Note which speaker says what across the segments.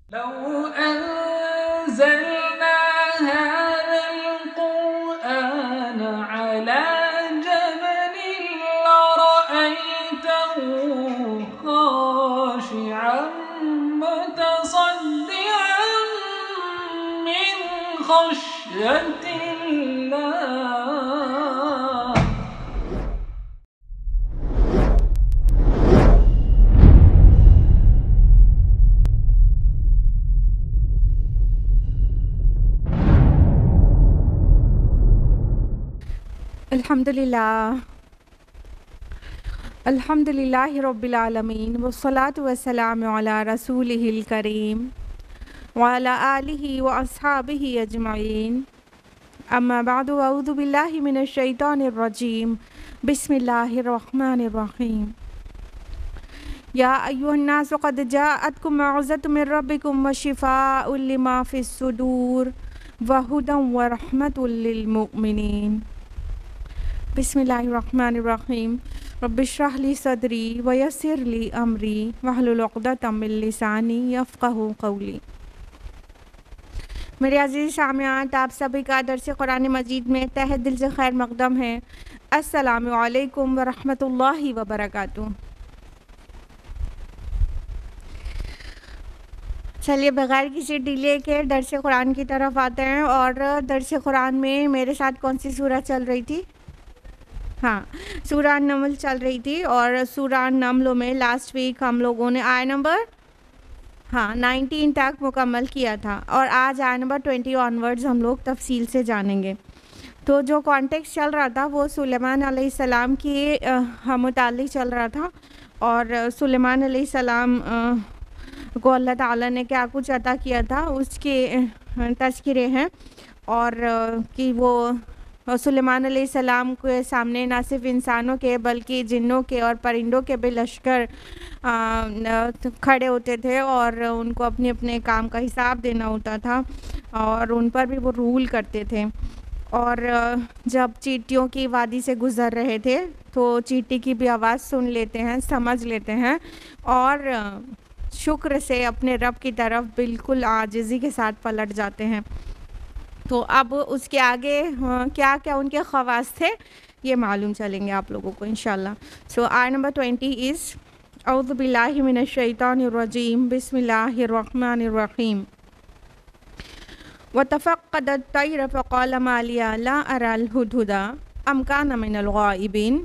Speaker 1: لو أنزلنا هذا القرآن على جبل لرأيته خاشعا متصدعا من خشية الله.
Speaker 2: الحمدللہ رب العالمین والصلاة والسلام علی رسولہ الکریم وعلی آلہ واصحابہ اجمعین اما بعد اعوذ باللہ من الشیطان الرجیم بسم اللہ الرحمن الرحیم یا ایھا الناس قد جاءتکم موعظۃ من ربکم وشفاء لما فی الصدور وہدی ورحمۃ للمؤمنین. بسم اللہ الرحمن الرحیم. رب اشرح لی صدری ویسر لی امری واحلل عقدۃ من لسانی یفقہوا قولی. میرے عزیز سامعات، آپ سبھی کا درس قرآن مجید میں تہہ دل سے خیر مقدم ہے. السلام علیکم ورحمۃ اللہ وبرکاتہ. چلیے بغیر کسی ڈیلے کے درس قرآن کی طرف آتے ہیں. اور درس قرآن میں میرے ساتھ کون سی سورہ چل رہی تھی؟ ہاں، سورہ نمل چل رہی تھی. اور سورہ نمل میں لاسٹ ویک ہم لوگوں نے آیہ نمبر 19 تک مکمل کیا تھا، اور آج آیہ نمبر 20 آنورڈز ہم لوگ تفصیل سے جانیں گے. تو جو کانٹیکس چل رہا تھا وہ سلیمان علیہ السلام کی متعلق چل رہا تھا، اور سلیمان علیہ السلام کو اللہ تعالیٰ نے کیا کچھ عطا کیا تھا اس کے تذکرے ہیں. اور کہ وہ سلیمان علیہ السلام کے سامنے نہ صرف انسانوں کے بلکہ جنوں کے اور پرندوں کے بھی لشکر کھڑے ہوتے تھے، اور ان کو اپنے اپنے کام کا حساب دینا ہوتا تھا، اور ان پر بھی وہ رول کرتے تھے. اور جب چیٹیوں کی وادی سے گزر رہے تھے تو چیٹی کی بھی آواز سن لیتے ہیں، سمجھ لیتے ہیں، اور شکر سے اپنے رب کی طرف بالکل عاجزی کے ساتھ پلٹ جاتے ہیں. تو اب اس کے آگے کیا کیا ان کے خواص تھے یہ معلوم چلیں گے آپ لوگوں کو انشاءاللہ. سو آیہ نمبر 20 از اعوذ باللہ من الشیطان الرجیم بسم اللہ الرحمن الرحیم. وَتَفَقَّدَ الطَّيْرَ فَقَالَ مَا لِيَ لَا أَرَى الْهُدْهُدَ أَمْ كَانَ مِنَ الْغَائِبِينَ.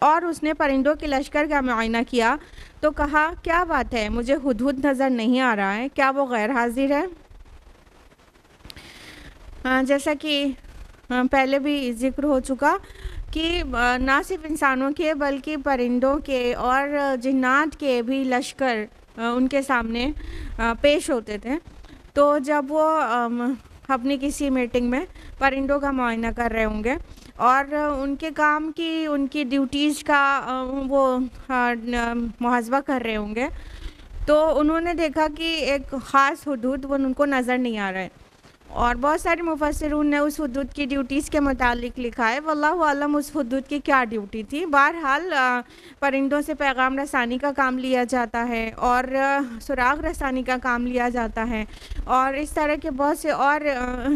Speaker 2: اور اس نے پرندوں کے لشکر کا معائنہ کیا تو کہا کیا بات ہے، مجھے ہدہد نظر نہیں آ رہا ہے، کیا وہ غیر حاضر ہے؟ جیسا کہ پہلے بھی ذکر ہو چکا کہ نہ صرف انسانوں کے بلکہ پرندوں کے اور جنات کے بھی لشکر ان کے سامنے پیش ہوتے تھے. تو جب وہ اپنی کسی میٹنگ میں پرندوں کا معائنہ کر رہے ہوں گے اور ان کے کام کی، ان کی ڈیوٹیز کا وہ محاسبہ کر رہے ہوں گے، تو انہوں نے دیکھا کہ ایک خاص ہدہد وہ ان کو نظر نہیں آ رہا ہے. اور بہت سارے مفسرون نے اس ہدہد کی ڈیوٹیز کے متعلق لکھا ہے، واللہ عالم اس ہدہد کی کیا ڈیوٹی تھی. بہرحال پرندوں سے پیغام رسانی کا کام لیا جاتا ہے، اور سراغ رسانی کا کام لیا جاتا ہے، اور اس طرح کے بہت سے اور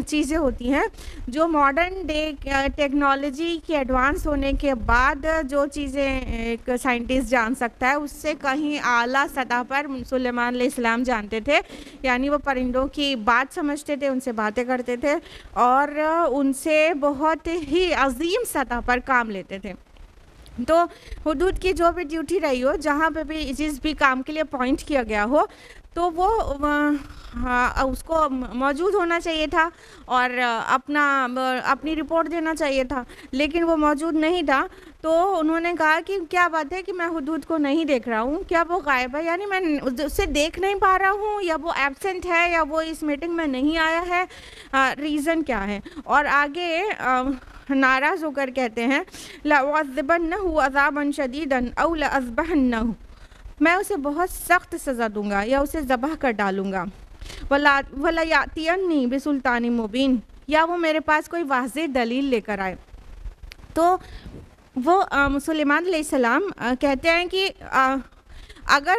Speaker 2: چیزیں ہوتی ہیں جو ماڈرن ڈے ٹیکنالوجی کے ایڈوانس ہونے کے بعد جو چیزیں ایک سائنٹسٹ جان سکتا ہے اس سے کہیں اعلیٰ سطح پر سلیمان علیہ السلام جانتے تھے. یعنی وہ پرندوں کی بات سمجھتے تھے، ان سے باتیں کرتے تھے، اور ان سے بہت ہی عظیم سطح پر کام لیتے تھے. تو حدود کی جو بھی ڈیوٹی رہی ہو، جہاں پہ بھی جس بھی کام کے لیے اپوائنٹ کیا گیا ہو، تو وہ اس کو موجود ہونا چاہیے تھا اور اپنی رپورٹ دینا چاہیے تھا، لیکن وہ موجود نہیں تھا. تو انہوں نے کہا کہ کیا بات ہے کہ میں حدود کو نہیں دیکھ رہا ہوں، کیا وہ غائب ہے، یعنی میں اسے دیکھ نہیں پا رہا ہوں، یا وہ ایبسنٹ ہے، یا وہ اس میٹنگ میں نہیں آیا ہے، ریزن کیا ہے. اور آگے ناراض ہو کر کہتے ہیں لَأُعَذِّبَنَّهُ عَذَابًا شَدِيدًا أَوْ لَأَذْبَحَنَّهُ، میں اسے بہت سخت سزا دوں گا یا اسے ذبح کر ڈالوں گا. وَلَيَأْتِيَنِّي بِسُلْطَانٍ مُبِينٍ، یا وہ میرے پاس کوئی واضح دلیل لے کر آئے. تو وہ سلیمان علیہ السلام کہتے ہیں کہ اگر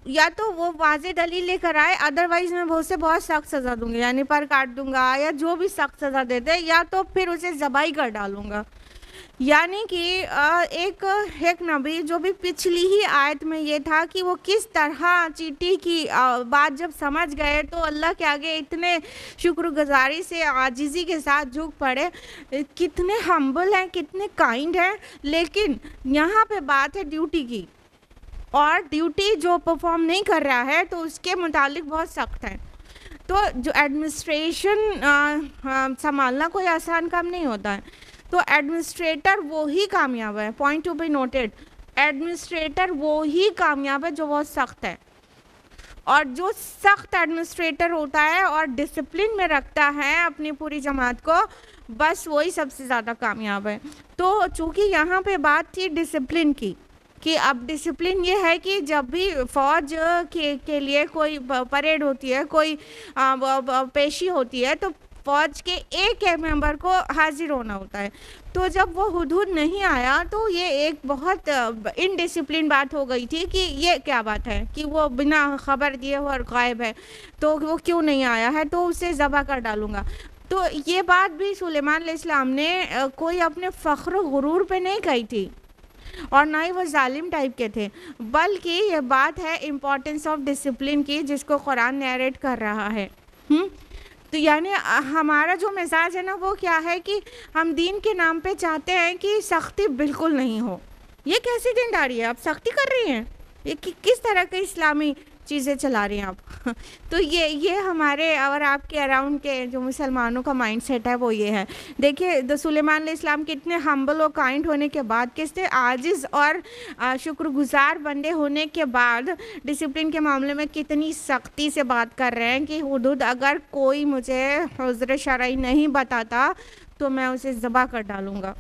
Speaker 2: یا تو وہ واضح دلیل لے کر آئے، ادروائز میں بہت سے بہت سخت سزا دوں گی، یعنی پر کاٹ دوں گا یا جو بھی سخت سزا دیتے، یا تو پھر اسے ذبح کر ڈالوں گا۔ یعنی کہ ایک نبی جو بھی پچھلی ہی آیت میں یہ تھا کہ وہ کس طرح چیٹی کی بات جب سمجھ گئے تو اللہ کے آگے اتنے شکر گزاری سے عاجزی کے ساتھ جھک پڑے، کتنے ہمبل ہیں، کتنے کائنڈ ہیں۔ لیکن یہاں پہ بات ہے ڈیوٹی کی، اور ڈیوٹی جو پرفارم نہیں کر رہا ہے تو اس کے متعلق بہت سخت ہے۔ تو جو ایڈمنسٹریشن سنبھالنا کوئی آسان کام نہیں ہوتا ہے، تو ایڈمنسٹریٹر وہی کامیاب ہے، point to be noted, administrator وہی کامیاب ہے جو بہت سخت ہے، اور جو سخت ایڈمنسٹریٹر ہوتا ہے اور ڈسپلن میں رکھتا ہے اپنی پوری جماعت کو، بس وہی سب سے زیادہ کامیاب ہے۔ تو چونکہ یہاں پہ بات تھی ڈسپلن کی، کہ اب ڈسپلن یہ ہے کہ جب بھی فوج کے لیے کوئی پریڈ ہوتی ہے، کوئی پیشی ہوتی ہے، تو فوج کے ایک ممبر کو حاضر ہونا ہوتا ہے۔ تو جب وہ حدود نہیں آیا تو یہ ایک بہت انڈسپلن بات ہو گئی تھی کہ یہ کیا بات ہے کہ وہ بنا خبر دیے اور غائب ہے، تو وہ کیوں نہیں آیا ہے، تو اسے ذبح کر ڈالوں گا۔ تو یہ بات بھی سلیمان علیہ السلام نے کوئی اپنے فخر و غرور پہ نہیں کہی تھی، اور نہ ہی وہ ظالم ٹائپ کے تھے، بلکہ یہ بات ہے امپورٹنس آف ڈسپلن کی، جس کو قرآن نیریٹ کر رہا ہے۔ تو یعنی ہمارا جو مزاج ہے نا وہ کیا ہے کہ ہم دین کے نام پہ چاہتے ہیں کہ سختی بالکل نہیں ہو۔ یہ کیسی دینداری ہے؟ آپ سختی کر رہی ہیں، یہ کس طرح کے اسلامی چیزیں چلا رہی ہیں آپ؟ تو یہ ہمارے اور آپ کے اراؤنڈ کے جو مسلمانوں کا مائنڈ سیٹ ہے وہ یہ ہے۔ دیکھیے سلیمان علیہ السلام کتنے ہمبل اور کائنڈ ہونے کے بعد، کتنے عاجز اور شکر گزار بندے ہونے کے بعد ڈسپلن کے معاملے میں کتنی سختی سے بات کر رہے ہیں کہ حدود اگر کوئی مجھے عذر شرعی نہیں بتاتا تو میں اسے ذبح کر ڈالوں گا۔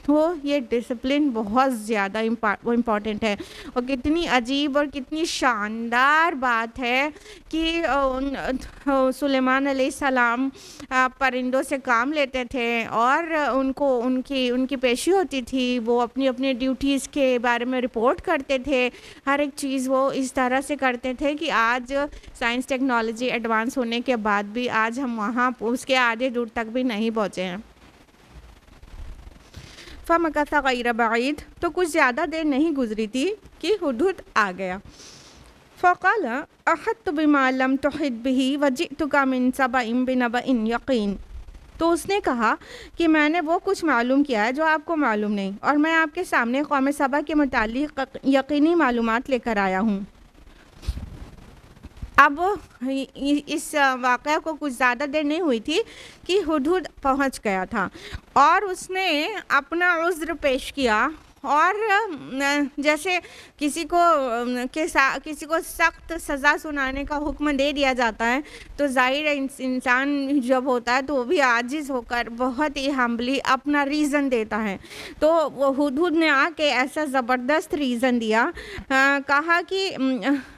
Speaker 2: تو یہ ڈسپلن بہت زیادہ امپورٹنٹ ہے، اور کتنی عجیب اور کتنی شاندار بات ہے کہ سلیمان علیہ السلام پرندوں سے کام لیتے تھے، اور ان کو ان کی پیشی ہوتی تھی، وہ اپنی ڈیوٹیز کے بارے میں رپورٹ کرتے تھے، ہر ایک چیز وہ اس طرح سے کرتے تھے کہ آج سائنس ٹیکنالوجی ایڈوانس ہونے کے بعد بھی آج ہم وہاں اس کے آدھے دور تک بھی نہیں پہنچے ہیں۔ فَمَكَثَ غَيْرَ بَعِيدٍ، تو کچھ زیادہ دیر نہیں گزری تھی کہ ہدہد آ گیا۔ فَقَالَ أَحَطْتُ بِمَا لَمْ تُحِطْ بِهِ وَجِئْتُكَ مِنْ سَبَإٍ بِنَبَإٍ یقین، تو اس نے کہا کہ میں نے وہ کچھ معلوم کیا ہے جو آپ کو معلوم نہیں، اور میں آپ کے سامنے قوم سبا کے متعلق یقینی معلومات لے کر آیا ہوں۔ اب اس واقعہ کو کچھ زیادہ دیر نہیں ہوئی تھی کہ ہدہد پہنچ گیا تھا، اور اس نے اپنا عذر پیش کیا، اور جیسے کسی کو سخت سزا سنانے کا حکم دے دیا جاتا ہے تو ظاہر انسان جب ہوتا ہے تو وہ بھی عاجز ہو کر بہت ہی ہمبلی اپنا ریزن دیتا ہے۔ تو وہ ہدہد نے آ کے ایسا زبردست ریزن دیا، کہا کہ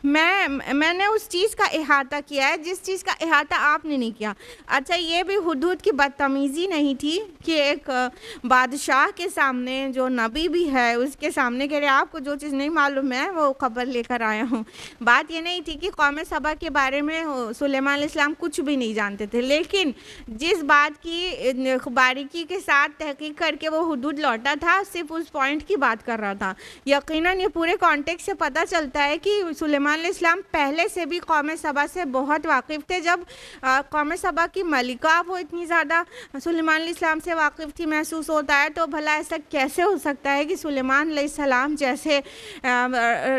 Speaker 2: میں نے اس چیز کا احاطہ کیا ہے جس چیز کا احاطہ آپ نے نہیں کیا۔ اچھا، یہ بھی ہدہد کی بدتمیزی نہیں تھی کہ ایک بادشاہ کے سامنے جو نبی بھی ہے اس کے سامنے کہہ رہے آپ کو جو چیز نہیں معلوم ہے وہ خبر لے کر آیا ہوں۔ بات یہ نہیں تھی کہ قوم سبا کے بارے میں سلیمان علیہ السلام کچھ بھی نہیں جانتے تھے، لیکن جس بات کی باریکی کے ساتھ تحقیق کر کے وہ ہدہد لوٹا تھا صرف اس پوائنٹ کی بات کر رہا تھا۔ یقیناً یہ پورے کانٹیکسٹ سے پتہ چلتا ہے کہ سلیمان علیہ السلام پہلے سے بھی قوم سبا سے بہت واقف تھے۔ جب قوم سبا کی ملکہ وہ اتنی زیادہ سلیمان علیہ السلام سے واقف تھی محسوس ہوتا ہے، تو بھلا ایسا کیسے ہو سکتا ہے کہ سلیمان علیہ السلام جیسے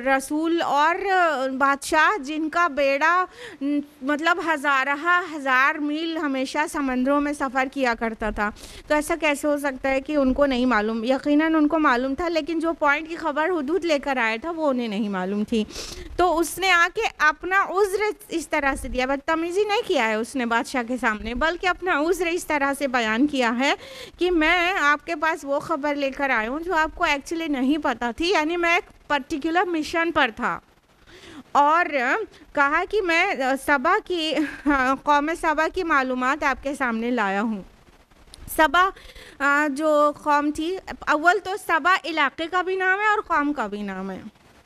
Speaker 2: رسول اور بادشاہ جن کا بیڑا مطلب ہزار میل ہمیشہ سمندروں میں سفر کیا کرتا تھا، تو ایسا کیسے ہو سکتا ہے کہ ان کو نہیں معلوم؟ یقیناً ان کو معلوم تھا، لیکن جو پوائنٹ کی خبر ہدہد لے کر آیا تھا وہ انہیں نہیں معلوم تھی۔ تو اس نے آ کے اپنا عذر اس طرح سے دیا، بدتمیزی نہیں کیا ہے اس نے بادشاہ کے سامنے، بلکہ اپنا عذر اس طرح سے بیان کیا ہے کہ میں آپ کے پاس وہ خبر لے کر آیا ہوں جو آپ کو ایکچولی نہیں پتا تھی، یعنی میں ایک پرٹیکولر مشن پر تھا، اور کہا کہ میں قوم سبا کی معلومات آپ کے سامنے لایا ہوں۔ سبا جو قوم تھی، اول تو سبا علاقے کا بھی نام ہے اور قوم کا بھی نام ہے۔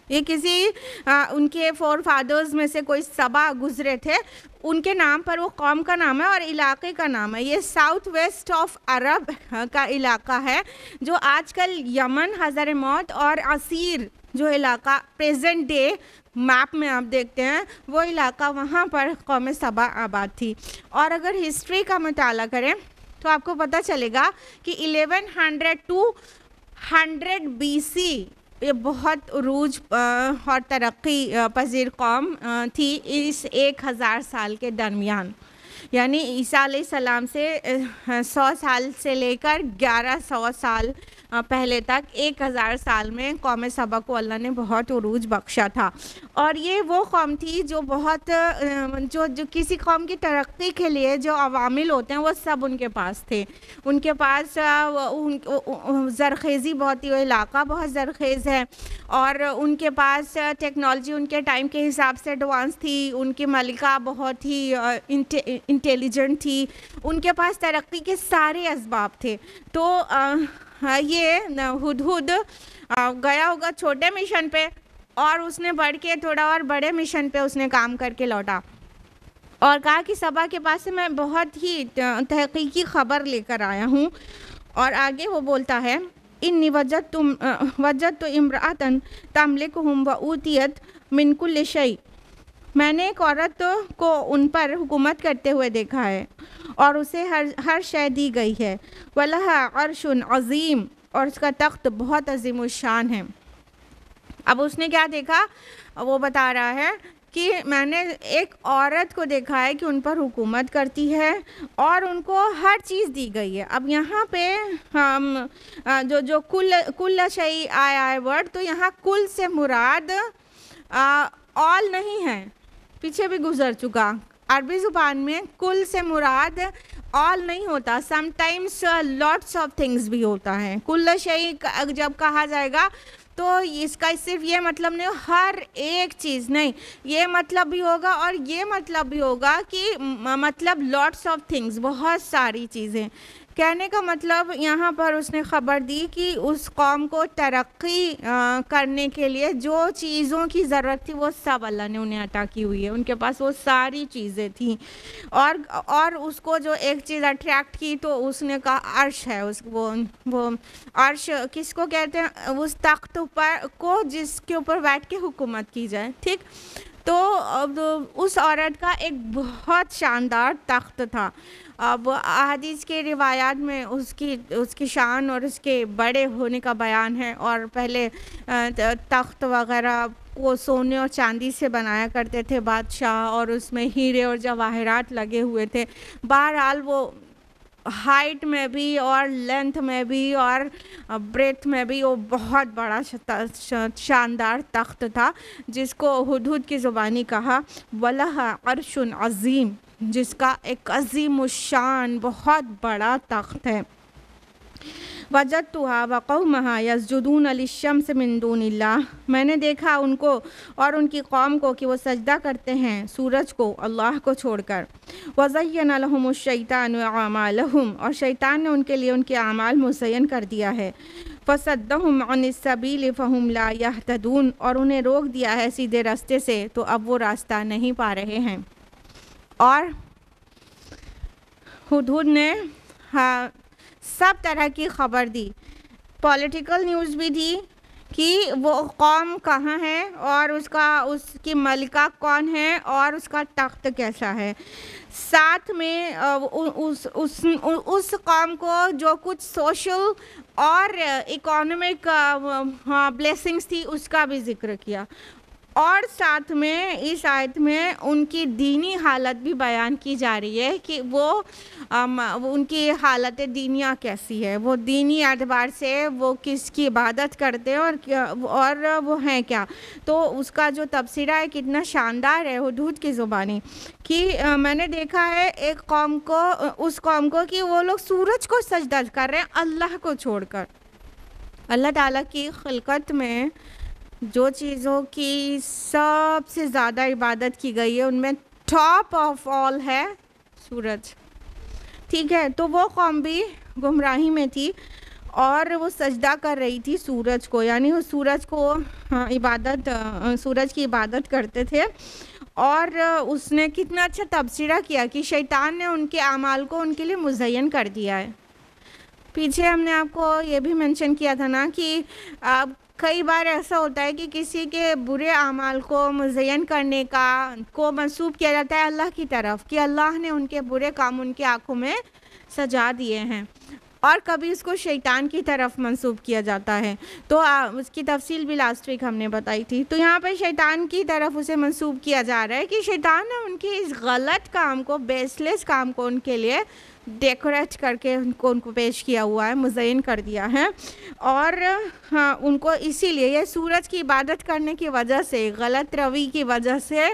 Speaker 2: یہ کسی ان کے فور فادرز میں سے کوئی سبا گزرے تھے، ان کے نام پر وہ قوم کا نام ہے اور علاقے کا نام ہے. یہ ساؤتھ ویسٹ آف عرب کا علاقہ ہے، جو آج کل یمن، حضر موت اور عسیر جو علاقہ پریزنٹ ڈے میپ میں آپ دیکھتے ہیں، وہ علاقہ وہاں پر قوم سبا آباد تھی. اور اگر ہسٹری کا مطالعہ کریں تو آپ کو پتہ چلے گا کہ 1100 to 100 BC یہ بہت عروج اور ترقی پذیر قوم تھی اس 1000 سال کے درمیان. یعنی عیسیٰ علیہ السلام سے 100 سال سے لے کر 1100 سال پہلے تک 1000 سال میں قوم سبا کو اللہ نے بہت عروج بخشا تھا. اور یہ وہ قوم تھی جو بہت جو کسی قوم کی ترقی کے لیے جو عوامل ہوتے ہیں وہ سب ان کے پاس تھے. ان کے پاس زرخیزی بہت ہی، وہ علاقہ بہت زرخیز ہے، اور ان کے پاس ٹیکنالوجی ان کے ٹائم کے حساب سے ایڈوانس تھی. ان کی ملکہ بہت ہی انٹیلیجنٹ تھی. ان کے پاس ترقی کے سارے اسباب تھے. تو یہ ہدہد گیا ہوگا چھوٹے مشن پہ، اور اس نے بڑھ کے تھوڑا اور بڑے مشن پہ اس نے کام کر کے لوٹا اور کہا کہ سبا کے پاس سے میں بہت ہی تحقیقی خبر لے کر آیا ہوں. اور آگے وہ بولتا ہے انی وجدت امرأۃ تملکہم وأوتیت من کل شیء. میں نے ایک عورت کو ان پر حکومت کرتے ہوئے دیکھا ہے اور اسے ہر شے دی گئی ہے. وَلَهَا عَرْشٌ عظیم، اور اس کا تخت بہت عظیم الشان ہے. اب اس نے کیا دیکھا؟ وہ بتا رہا ہے کہ میں نے ایک عورت کو دیکھا ہے کہ ان پر حکومت کرتی ہے اور ان کو ہر چیز دی گئی ہے. اب یہاں پہ جو کل شیء آیا ہے ورڈ، تو یہاں کل سے مراد آل نہیں ہے، پیچھے بھی گزر چکا. عربی زبان میں کل سے مراد آل نہیں ہوتا، some times lots of things بھی ہوتا ہے. کل شیء جب کہا جائے گا تو اس کا صرف یہ مطلب نہیں ہر ایک چیز نہیں، یہ مطلب بھی ہوگا اور یہ مطلب بھی ہوگا کہ مطلب لاٹس آف تھنگس، بہت ساری چیزیں. کہنے کا مطلب یہاں پر اس نے خبر دی کہ اس قوم کو ترقی کرنے کے لیے جو چیزوں کی ضرورت تھی وہ سب اللہ نے انہیں عطا کی ہوئی ہے. ان کے پاس وہ ساری چیزیں تھیں. اور اس کو جو ایک چیز اٹریکٹ کی تو اس نے کہا عرش ہے. وہ عرش کس کو کہتے ہیں؟ اس تخت پر کو جس کے اوپر بیٹھ کے حکومت کی جائے. ٹھیک، تو اس عورت کا ایک بہت شاندار تخت تھا. اب احادیث کے روایات میں اس کی شان اور اس کے بڑے ہونے کا بیان ہے. اور پہلے تخت وغیرہ کو سونے اور چاندی سے بنایا کرتے تھے بادشاہ، اور اس میں ہیرے اور جواہرات لگے ہوئے تھے. بہرحال وہ ہائٹ میں بھی اور لینتھ میں بھی اور بریتھ میں بھی وہ بہت بڑا شاندار تخت تھا، جس کو ہدہد کی زبانی کہا وَلَهَا عَرْشٌ عظیم، جس کا ایک عظیم الشان بہت بڑا تخت ہے. وَجَدْتُهَا وَقَوْمَهَا يَسْجُدُونَ لِلشَّمْسِ مِن دُونِ اللَّهِ. میں نے دیکھا ان کو اور ان کی قوم کو کہ وہ سجدہ کرتے ہیں سورج کو اللہ کو چھوڑ کر. وَزَيَّنَ لَهُمُ الشَّيْطَانُ أَعْمَالَهُمْ، اور شیطان نے ان کے لیے ان کے اعمال مزین کر دیا ہے. فَصَدَّهُمْ عَنِ السَّبِيلِ فَهُمْ لَا يَهْتَدُونَ، اور انہیں روک دیا ہے سیدھے راستے سے تو اب وہ راستہ نہیں پا رہے ہیں. اور ہدہد نے سب طرح کی خبر دی. پولیٹیکل نیوز بھی دی کہ وہ قوم کہاں ہے اور اس کی ملکہ کون ہے اور اس کا تخت کیسا ہے. ساتھ میں اس قوم کو جو کچھ سوشل اور اکانومک بلیسنگز تھی اس کا بھی ذکر کیا. اور ساتھ میں اس آیت میں ان کی دینی حالت بھی بیان کی جا رہی ہے کہ وہ ان کی حالت دینیا کیسی ہے، وہ دینی اعتبار سے وہ کس کی عبادت کرتے ہیں اور وہ ہیں کیا. تو اس کا جو تبصرہ ہے کتنا شاندار ہے ہدہد کی زبانی، کہ میں نے دیکھا ہے ایک قوم کو، اس قوم کو، کہ وہ لوگ سورج کو سجدہ کر رہے ہیں اللہ کو چھوڑ کر. اللہ تعالیٰ کی خلقت میں جو چیزوں کی سب سے زیادہ عبادت کی گئی ہے ان میں ٹاپ آف آل ہے سورج. ٹھیک ہے، تو وہ قوم بھی گمراہی میں تھی. اور وہ سجدہ کر رہی تھی سورج کو، یعنی وہ سورج کو سورج کی عبادت کرتے تھے. اور اس نے کتنا اچھا تبصرہ کیا کہ شیطان نے ان کے اعمال کو ان کے لیے مزین کر دیا ہے. پیچھے ہم نے آپ کو یہ بھی منشن کیا تھا نا کہ کئی بار ایسا ہوتا ہے کہ کسی کے برے اعمال کو مزین کرنے کو منسوب کیا جاتا ہے اللہ کی طرف، کہ اللہ نے ان کے برے کام ان کے آنکھوں میں سجا دیے ہیں، اور کبھی اس کو شیطان کی طرف منسوب کیا جاتا ہے. تو اس کی تفصیل بھی لاسٹ ویک ہم نے بتائی تھی. تو یہاں پہ شیطان کی طرف اسے منسوب کیا جا رہا ہے کہ شیطان نے ان کے اس غلط کام کو، بیس لیس کام کو ان کے لیے ڈیکوریٹ کر کے ان کو پیش کیا ہوا ہے، مزین کر دیا ہے. اور ان کو اسی لیے یہ سورج کی عبادت کرنے کی وجہ سے، غلط روی کی وجہ سے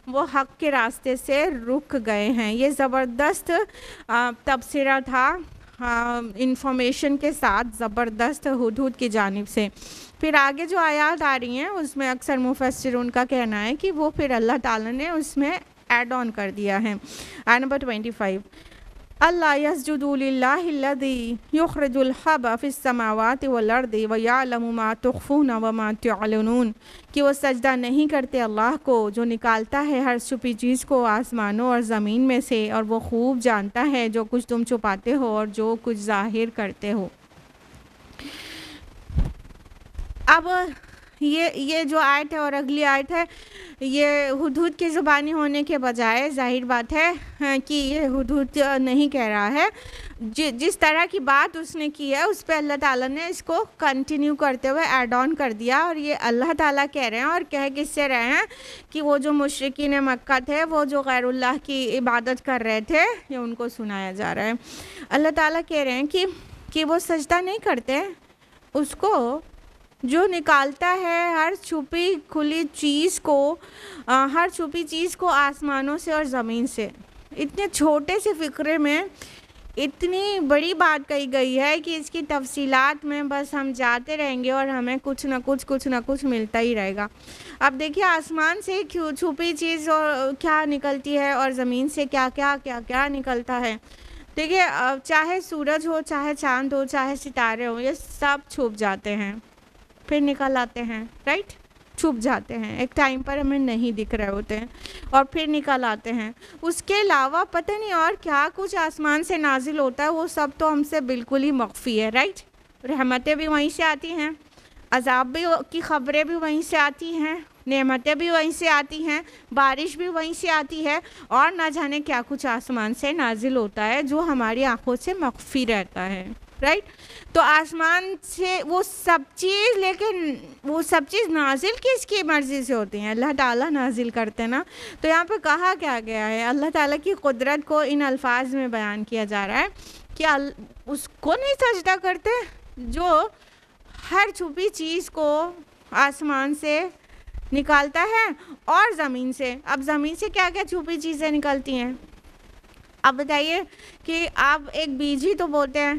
Speaker 2: وہ حق کے راستے سے رک گئے ہیں. یہ زبردست تبصرہ تھا، انفارمیشن کے ساتھ زبردست ہدہد کی جانب سے. پھر آگے جو آیات آ رہی ہیں اس میں اکثر مفسرون کا کہنا ہے کہ وہ پھر اللہ تعالیٰ نے اس میں ایڈ آن کر دیا ہے. آیت نمبر 25، اللہ یسجدوا للہ الذی یخرج الحب فی السماوات والارض ویعلم ما تخفون وما تعلنون، کہ وہ سجدہ نہیں کرتے اللہ کو جو نکالتا ہے ہر چھپی چیز کو آسمانوں اور زمین میں سے، اور وہ خوب جانتا ہے جو کچھ تم چھپاتے ہو اور جو کچھ ظاہر کرتے ہو. اب یہ جو آیت ہے اور اگلی آیت ہے، یہ ہدہد کی زبانی ہونے کے بجائے ظاہر بات ہے کہ یہ ہدہد نہیں کہہ رہا ہے. جس طرح کی بات اس نے کی ہے اس پہ اللہ تعالیٰ نے اس کو کنٹینیو کرتے ہوئے ایڈ آن کر دیا، اور یہ اللہ تعالیٰ کہہ رہے ہیں اور کہہ کس سے رہے ہیں کہ وہ جو مشرکین مکہ تھے، وہ جو غیر اللہ کی عبادت کر رہے تھے، یہ ان کو سنایا جا رہا ہے. اللہ تعالیٰ کہہ رہے ہیں کہ وہ سجدہ نہیں کرتے اس کو جو نکالتا ہے ہر چھپی کھلی چیز کو، ہر چھپی چیز کو آسمانوں سے اور زمین سے. اتنے چھوٹے سے فقرے میں اتنی بڑی بات کہی گئی ہے کہ اس کی تفصیلات میں بس ہم جاتے رہیں گے اور ہمیں کچھ نہ کچھ ملتا ہی رہے گا. اب دیکھیے آسمان سے چھپی چیز اور کیا نکلتی ہے، اور زمین سے کیا کیا نکلتا ہے. دیکھیے چاہے سورج ہو، چاہے چاند ہو، چاہے ستارے ہوں، یہ سب چھپ جاتے ہیں پھر نکل آتے ہیں، رائٹ؟ چھپ جاتے ہیں، ایک ٹائم پر ہمیں نہیں دکھ رہے ہوتے ہیں اور پھر نکل آتے ہیں. اس کے علاوہ پتہ نہیں اور کیا کچھ آسمان سے نازل ہوتا ہے، وہ سب تو ہم سے بالکل ہی مخفی ہے، رائٹ؟ رحمتیں بھی وہیں سے آتی ہیں، عذاب بھی کی خبریں بھی وہیں سے آتی ہیں، نعمتیں بھی وہیں سے آتی ہیں، بارش بھی وہیں سے آتی ہے، اور نہ جانے کیا کچھ آسمان سے نازل ہوتا ہے جو ہماری آنکھوں سے مخفی رہتا ہے، رائٹ؟ تو آسمان سے وہ سب چیز، لیکن وہ سب چیز نازل کس کی مرضی سے ہوتی ہیں؟ اللہ تعالیٰ نازل کرتے ہیں نا. تو یہاں پہ کہا کیا گیا ہے؟ اللہ تعالیٰ کی قدرت کو ان الفاظ میں بیان کیا جا رہا ہے کہ اس کو نہیں سجدہ کرتے جو ہر چھپی چیز کو آسمان سے نکالتا ہے اور زمین سے. اب زمین سے کیا کیا چھپی چیزیں نکلتی ہیں؟ اب بتائیے کہ آپ ایک بیج ہی تو بوتے ہیں،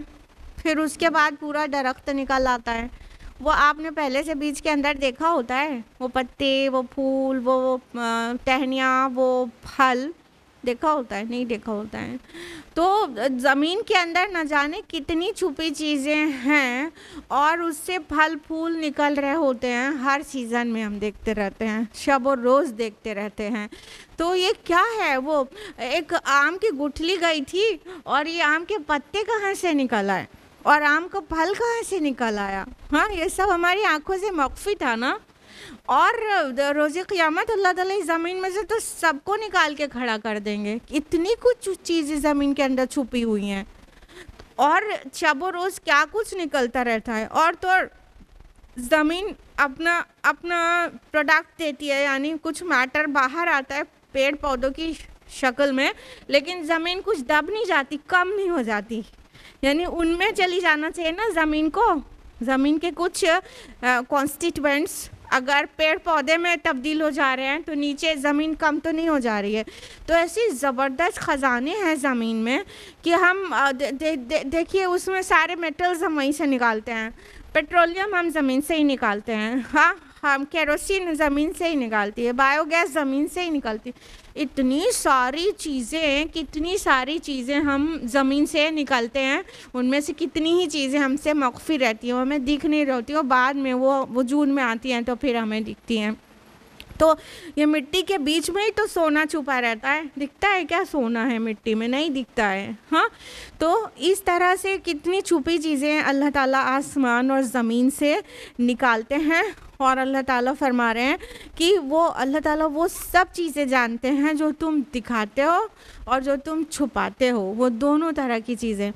Speaker 2: پھر اس کے بعد پورا درخت نکل آتا ہے. وہ آپ نے پہلے سے بیج کے اندر دیکھا ہوتا ہے، وہ پتے، وہ پھول، وہ ٹہنیاں، وہ پھل دیکھا ہوتا ہے؟ نہیں دیکھا ہوتا ہے. تو زمین کے اندر نہ جانے کتنی چھپی چیزیں ہیں، اور اس سے پھل پھول نکل رہے ہوتے ہیں. ہر سیزن میں ہم دیکھتے رہتے ہیں، شب اور روز دیکھتے رہتے ہیں. تو یہ کیا ہے؟ وہ ایک آم کی گٹھلی گئی تھی اور یہ آم کے پتے کہاں سے نکل آئے اور آم کا پھل کہاں سے نکل آیا؟ ہاں، یہ سب ہماری آنکھوں سے مخفی تھا نا. اور روز قیامت اللہ تعالیٰ زمین میں سے تو سب کو نکال کے کھڑا کر دیں گے. اتنی کچھ چیزیں زمین کے اندر چھپی ہوئی ہیں، اور شب و روز کیا کچھ نکلتا رہتا ہے. اور تو زمین اپنا پروڈکٹ دیتی ہے، یعنی کچھ میٹر باہر آتا ہے پیڑ پودوں کی شکل میں، لیکن زمین کچھ دب نہیں جاتی، کم نہیں ہو جاتی. یعنی ان میں چلی جانا چاہیے نا زمین کو. زمین کے کچھ کانسٹیٹوئنٹس اگر پیڑ پودے میں تبدیل ہو جا رہے ہیں تو نیچے زمین کم تو نہیں ہو جا رہی ہے. تو ایسی زبردست خزانے ہیں زمین میں کہ ہم دیکھیے اس میں سارے میٹلز ہم وہیں سے نکالتے ہیں. پیٹرولیم ہم زمین سے ہی نکالتے ہیں. ہاں، ہم کیروسین زمین سے ہی نکالتی ہے, بایو گیس زمین سے ہی نکلتی ہے. اتنی ساری چیزیں, کتنی ساری چیزیں ہم زمین سے نکلتے ہیں, ان میں سے کتنی ہی چیزیں ہم سے مخفی رہتی ہیں, وہ ہمیں دکھ نہیں رہتی, اور بعد میں وہ وجود میں آتی ہیں تو پھر ہمیں دکھتی ہیں. تو یہ مٹی کے بیچ میں ہی تو سونا چھپا رہتا ہے, دکھتا ہے کیا سونا ہے مٹی میں؟ نہیں دکھتا ہے. ہاں, تو اس طرح سے کتنی چھپی چیزیں اللہ تعالیٰ آسمان اور زمین سے نکالتے ہیں. اور اللہ تعالیٰ فرما رہے ہیں کہ وہ اللہ تعالیٰ وہ سب چیزیں جانتے ہیں جو تم دکھاتے ہو اور جو تم چھپاتے ہو, وہ دونوں طرح کی چیزیں.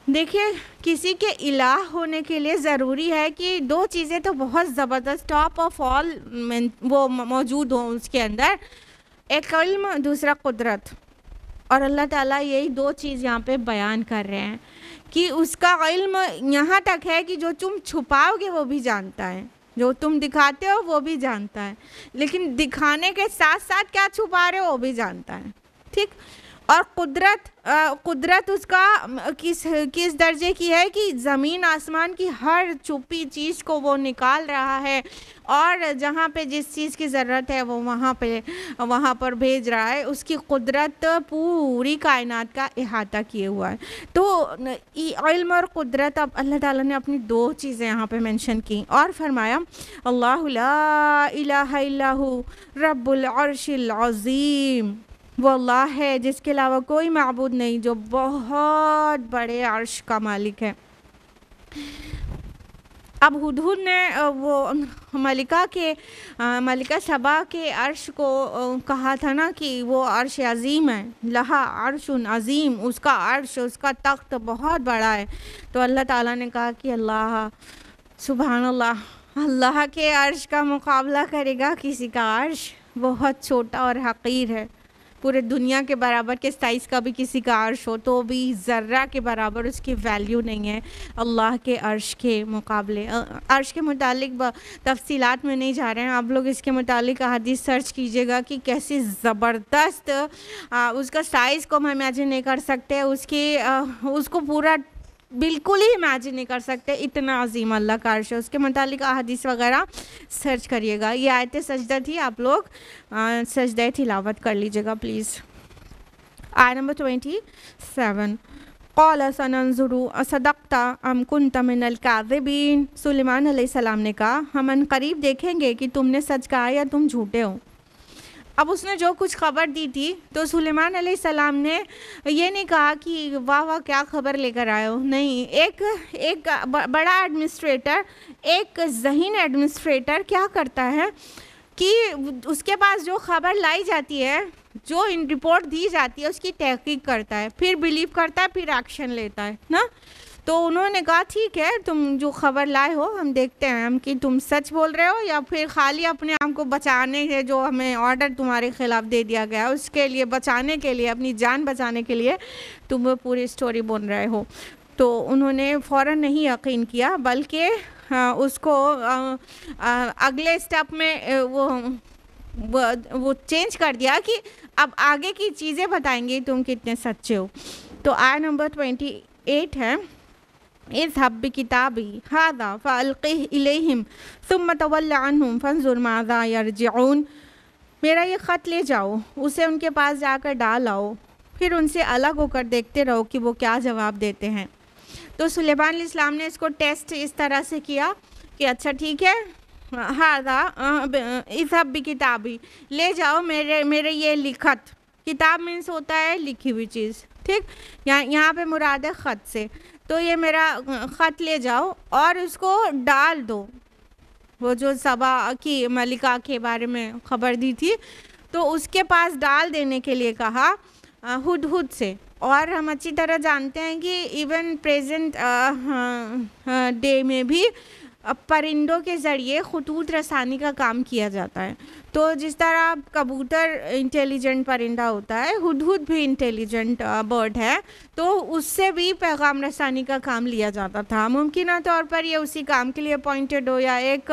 Speaker 2: دیکھیے, کسی کے الہ ہونے کے لیے ضروری ہے کہ دو چیزیں تو بہت زبردست ٹاپ آف آل وہ موجود ہوں اس کے اندر, ایک علم, دوسرا قدرت. اور اللہ تعالیٰ یہی دو چیز یہاں پہ بیان کر رہے ہیں کہ اس کا علم یہاں تک ہے کہ جو تم چھپاؤ گے وہ بھی جانتا ہے, جو تم دکھاتے ہو وہ بھی جانتا ہے, لیکن دکھانے کے ساتھ ساتھ کیا چھپا رہے ہو وہ بھی جانتا ہے. ٹھیک. اور قدرت اس کا کس درجے کی ہے کہ زمین آسمان کی ہر چھپی چیز کو وہ نکال رہا ہے, اور جہاں پہ جس چیز کی ضرورت ہے وہ وہاں پر بھیج رہا ہے. اس کی قدرت پوری کائنات کا احاطہ کیے ہوا ہے. تو علم اور قدرت, اب اللہ تعالیٰ نے اپنی دو چیزیں یہاں پہ مینشن کی اور فرمایا اللہ لا الہ الا ہو رب العرش العظیم. وہ اللہ ہے جس کے علاوہ کوئی معبود نہیں, جو بہت بڑے عرش کا مالک ہے. اب ہدہد نے وہ ملکہ سبا کے عرش کو کہا تھا نا کہ وہ عرش عظیم ہے, لہا عرش عظیم, اس کا عرش, اس کا تخت بہت بڑا ہے. تو اللہ تعالیٰ نے کہا کہ اللہ سبحان اللہ, اللہ کے عرش کا مقابلہ کرے گا کسی کا عرش؟ بہت چھوٹا اور حقیر ہے. پورے دنیا کے برابر کے سائز کا بھی کسی کا عرش ہو تو بھی ذرہ کے برابر اس کی ویلیو نہیں ہے اللہ کے عرش کے مقابلے. عرش کے متعلق تفصیلات میں نہیں جا رہے ہیں, آپ لوگ اس کے متعلق احادیث سرچ کیجئے گا کہ کیسی زبردست اس کا سائز کو ہم امیجن نہیں کر سکتے, اس کو پورا بالکل ہی امیجن نہیں کر سکتے, اتنا عظیم اللہ کا عرش ہے. اس کے متعلق احادیث وغیرہ سرچ کریے گا. یہ آیت سجدہ تھی, آپ لوگ سجدہ تلاوت کر لیجیے گا پلیز. آیت نمبر 27 قال سننظر اصدقت ام كنت من الكاذبین. سلیمان علیہ السلام نے کہا ہم ان قریب دیکھیں گے کہ تم نے سچ کہا یا تم جھوٹے ہو. اب اس نے جو کچھ خبر دی تھی تو سلیمان علیہ السلام نے یہ نہیں کہا کہ واہ واہ کیا خبر لے کر آئے ہو. نہیں, ایک بڑا ایڈمنسٹریٹر, ایک ذہین ایڈمنسٹریٹر کیا کرتا ہے کہ اس کے پاس جو خبر لائی جاتی ہے, جو رپورٹ دی جاتی ہے, اس کی تحقیق کرتا ہے, پھر بلیو کرتا ہے, پھر ایکشن لیتا ہے نا. تو انہوں نے کہا ٹھیک ہے, تم جو خبر لائے ہو ہم دیکھتے ہیں ہم کہ تم سچ بول رہے ہو یا پھر خالی اپنے آپ کو بچانے کے جو ہمیں آرڈر تمہارے خلاف دے دیا گیا اس کے لیے بچانے کے لیے, اپنی جان بچانے کے لیے تم وہ پوری اسٹوری بول رہے ہو. تو انہوں نے فوراً نہیں یقین کیا, بلکہ اس کو اگلے اسٹیپ میں وہ چینج کر دیا کہ اب آگے کی چیزیں بتائیں گے تم کتنے سچے ہو. تو آیت نمبر 28 ہے اذهب بكتابي هذا فألقه إليهم ثم تول عنهم فانظر ماذا يرجعون. میرا یہ خط لے جاؤ, اسے ان کے پاس جا کر ڈال آؤ, پھر ان سے الگ ہو کر دیکھتے رہو کہ وہ کیا جواب دیتے ہیں. تو سلیمان علیہ السلام نے اس کو ٹیسٹ اس طرح سے کیا کہ اچھا ٹھیک ہے, ہذا اذهب بكتابي, لے جاؤ میرے یہ لکھت. کتاب مینس ہوتا ہے لکھی ہوئی چیز, ٹھیک, یہاں پہ مراد ہے خط سے. تو یہ میرا خط لے جاؤ اور اس کو ڈال دو. وہ جو سبا کی ملکہ کے بارے میں خبر دی تھی تو اس کے پاس ڈال دینے کے لیے کہا ہدہد سے. اور ہم اچھی طرح جانتے ہیں کہ ایون پریزنٹ ڈے میں بھی پرندوں کے ذریعے خطوط رسانی کا کام کیا جاتا ہے. تو جس طرح کبوتر انٹیلیجنٹ پرندہ ہوتا ہے، ہدہد بھی انٹیلیجنٹ برڈ ہے، تو اس سے بھی پیغام رسانی کا کام لیا جاتا تھا. ممکنہ طور پر یہ اسی کام کے لیے اپوائنٹڈ ہو، یا ایک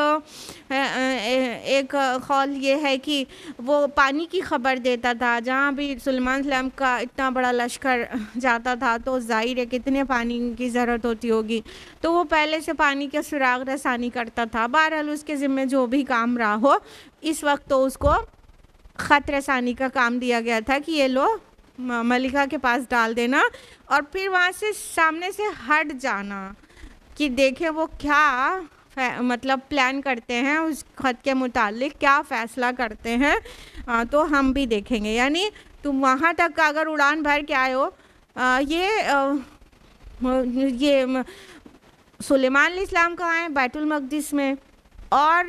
Speaker 2: قول یہ ہے کہ وہ پانی کی خبر دیتا تھا. جہاں بھی سلیمان علیہ السلام کا اتنا بڑا لشکر جاتا تھا تو ظاہر ہے کتنے پانی کی ضرورت ہوتی ہوگی، تو وہ پہلے سے پانی کے سراغ رسانی کرتا تھا. بہرحال اس کے ذمہ جو بھی کام رہا ہو، اس وقت تو اس کو خط رسانی کا کام دیا گیا تھا کہ یہ لو ملکہ کے پاس ڈال دینا، اور پھر وہاں سے سامنے سے ہٹ جانا کہ دیکھیں وہ کیا مطلب پلان کرتے ہیں، اس خط کے متعلق کیا فیصلہ کرتے ہیں، تو ہم بھی دیکھیں گے. یعنی تم وہاں تک اگر اڑان بھر کے آئے ہو، یہ سلیمان علیہ السلام کہاں ہیں؟ بیت المقدس میں. اور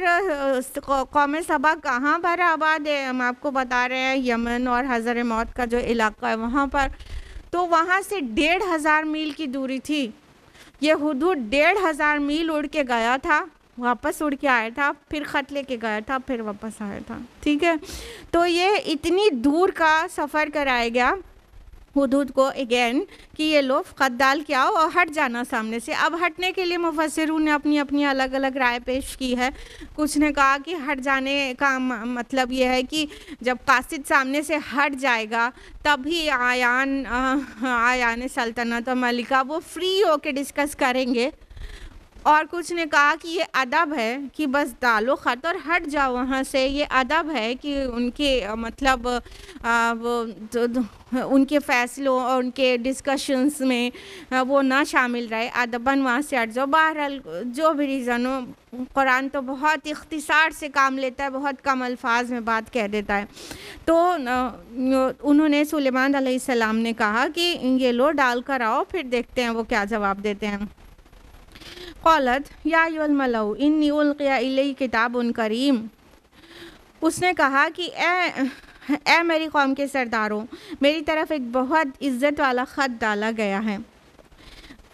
Speaker 2: قوم سبا کہاں پر آباد ہے؟ ہم آپ کو بتا رہے ہیں یمن اور حضر موت کا جو علاقہ ہے وہاں پر. تو وہاں سے 1500 میل کی دوری تھی. یہ ہدہد 1500 میل اڑ کے گیا تھا، واپس اڑ کے آیا تھا، پھر خط لے کے گیا تھا، پھر واپس آیا تھا. ٹھیک ہے، تو یہ اتنی دور کا سفر کرایا گیا ہدہد کو اگین کہ یہ لوگ خط ڈال کے آؤ اور ہٹ جانا سامنے سے. اب ہٹنے کے لیے مفسرون نے اپنی اپنی الگ الگ رائے پیش کی ہے. کچھ نے کہا کہ ہٹ جانے کا مطلب یہ ہے کہ جب قاصد سامنے سے ہٹ جائے گا تبھی آیان سلطنت اور ملکہ وہ فری ہو کے ڈسکس کریں گے. اور کچھ نے کہا کہ یہ ادب ہے کہ بس ڈالو خط اور ہٹ جاؤ وہاں سے. یہ ادب ہے کہ ان کے مطلب ان کے فیصلوں اور ان کے ڈسکشنز میں وہ نہ شامل رہے، ادباً وہاں سے ہٹ جاؤ. بہرحال جو بھی ریزن ہو، قرآن تو بہت اختصار سے کام لیتا ہے، بہت کم الفاظ میں بات کہہ دیتا ہے. تو انہوں نے سلیمان علیہ السلام نے کہا کہ یہ لو ڈال کر آؤ، پھر دیکھتے ہیں وہ کیا جواب دیتے ہیں. قالت یا ایھا الملأ انی القی الی کتاب کریم. اس نے کہا کہ اے میری قوم کے سرداروں، میری طرف ایک بہت عزت والا خط ڈالا گیا ہے.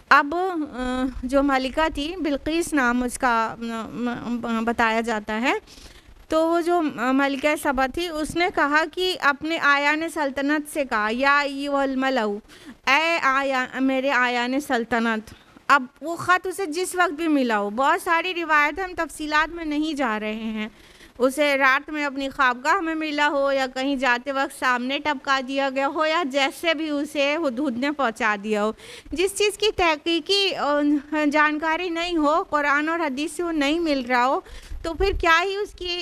Speaker 2: اب جو ملکہ تھی بلقیس نام اس کا بتایا جاتا ہے، تو وہ جو ملکہ سبا تھی اس نے کہا کہ اپنے آیان سلطنت سے کہا یا ایھا الملأ، اے میرے آیان سلطنت. اب وہ خط اسے جس وقت بھی ملا ہو، بہت ساری روایت ہم تفصیلات میں نہیں جا رہے ہیں، اسے رات میں اپنی خوابگاہ میں ملا ہو یا کہیں جاتے وقت سامنے ٹپکا دیا گیا ہو یا جیسے بھی اسے ہدہد نے پہنچا دیا ہو، جس چیز کی تحقیقی جانکاری نہیں ہو، قرآن اور حدیث سے وہ نہیں مل رہا ہو، تو پھر کیا ہی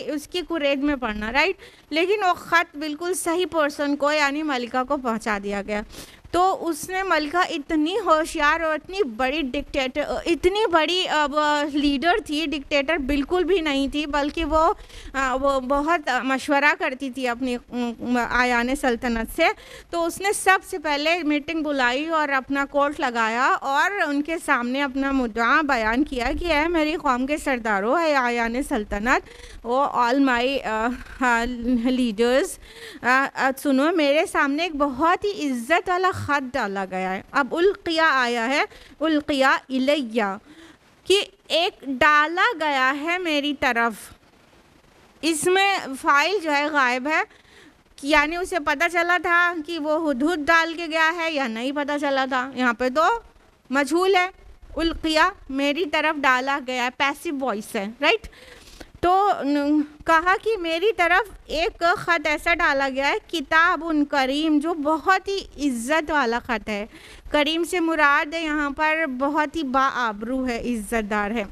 Speaker 2: اس کی قرید میں پڑھنا، رائٹ. لیکن وہ خط بالکل صحیح پرسن کو یعنی ملکہ کو پہنچا دیا گیا. تو اس نے ملکہ اتنی ہوشیار اور اتنی بڑی اتنی بڑی لیڈر تھی، ڈکٹیٹر بالکل بھی نہیں تھی، بلکہ وہ بہت مشورہ کرتی تھی اپنی آیان سلطنت سے. تو اس نے سب سے پہلے میٹنگ بلائی اور اپنا کوٹ لگایا اور ان کے سامنے اپنا مدعا بیان کیا کہ اے میری قوم کے سرداروں، اے آیان سلطنت، او آل مائی لیڈرز، سنو، میرے سامنے ایک بہت ہی عزت والا خط ڈالا گیا ہے. اب القیہ آیا ہے، القیہ الیہ، کہ ایک ڈالا گیا ہے میری طرف. اس میں فاعل جو ہے غائب ہے، یعنی اسے پتہ چلا تھا کہ وہ ہدہد ڈال کے گیا ہے یا نہیں پتہ چلا تھا، یہاں پہ تو مجہول ہے. القیہ میری طرف ڈالا گیا ہے، پیسو وائس ہے، رائٹ. تو کہا کہ میری طرف ایک خط ایسا ڈالا گیا ہے، کتاب کریم، جو بہت ہی عزت والا خط ہے. کریم سے مراد ہے یہاں پر بہت ہی باآبرو ہے، عزت دار ہے.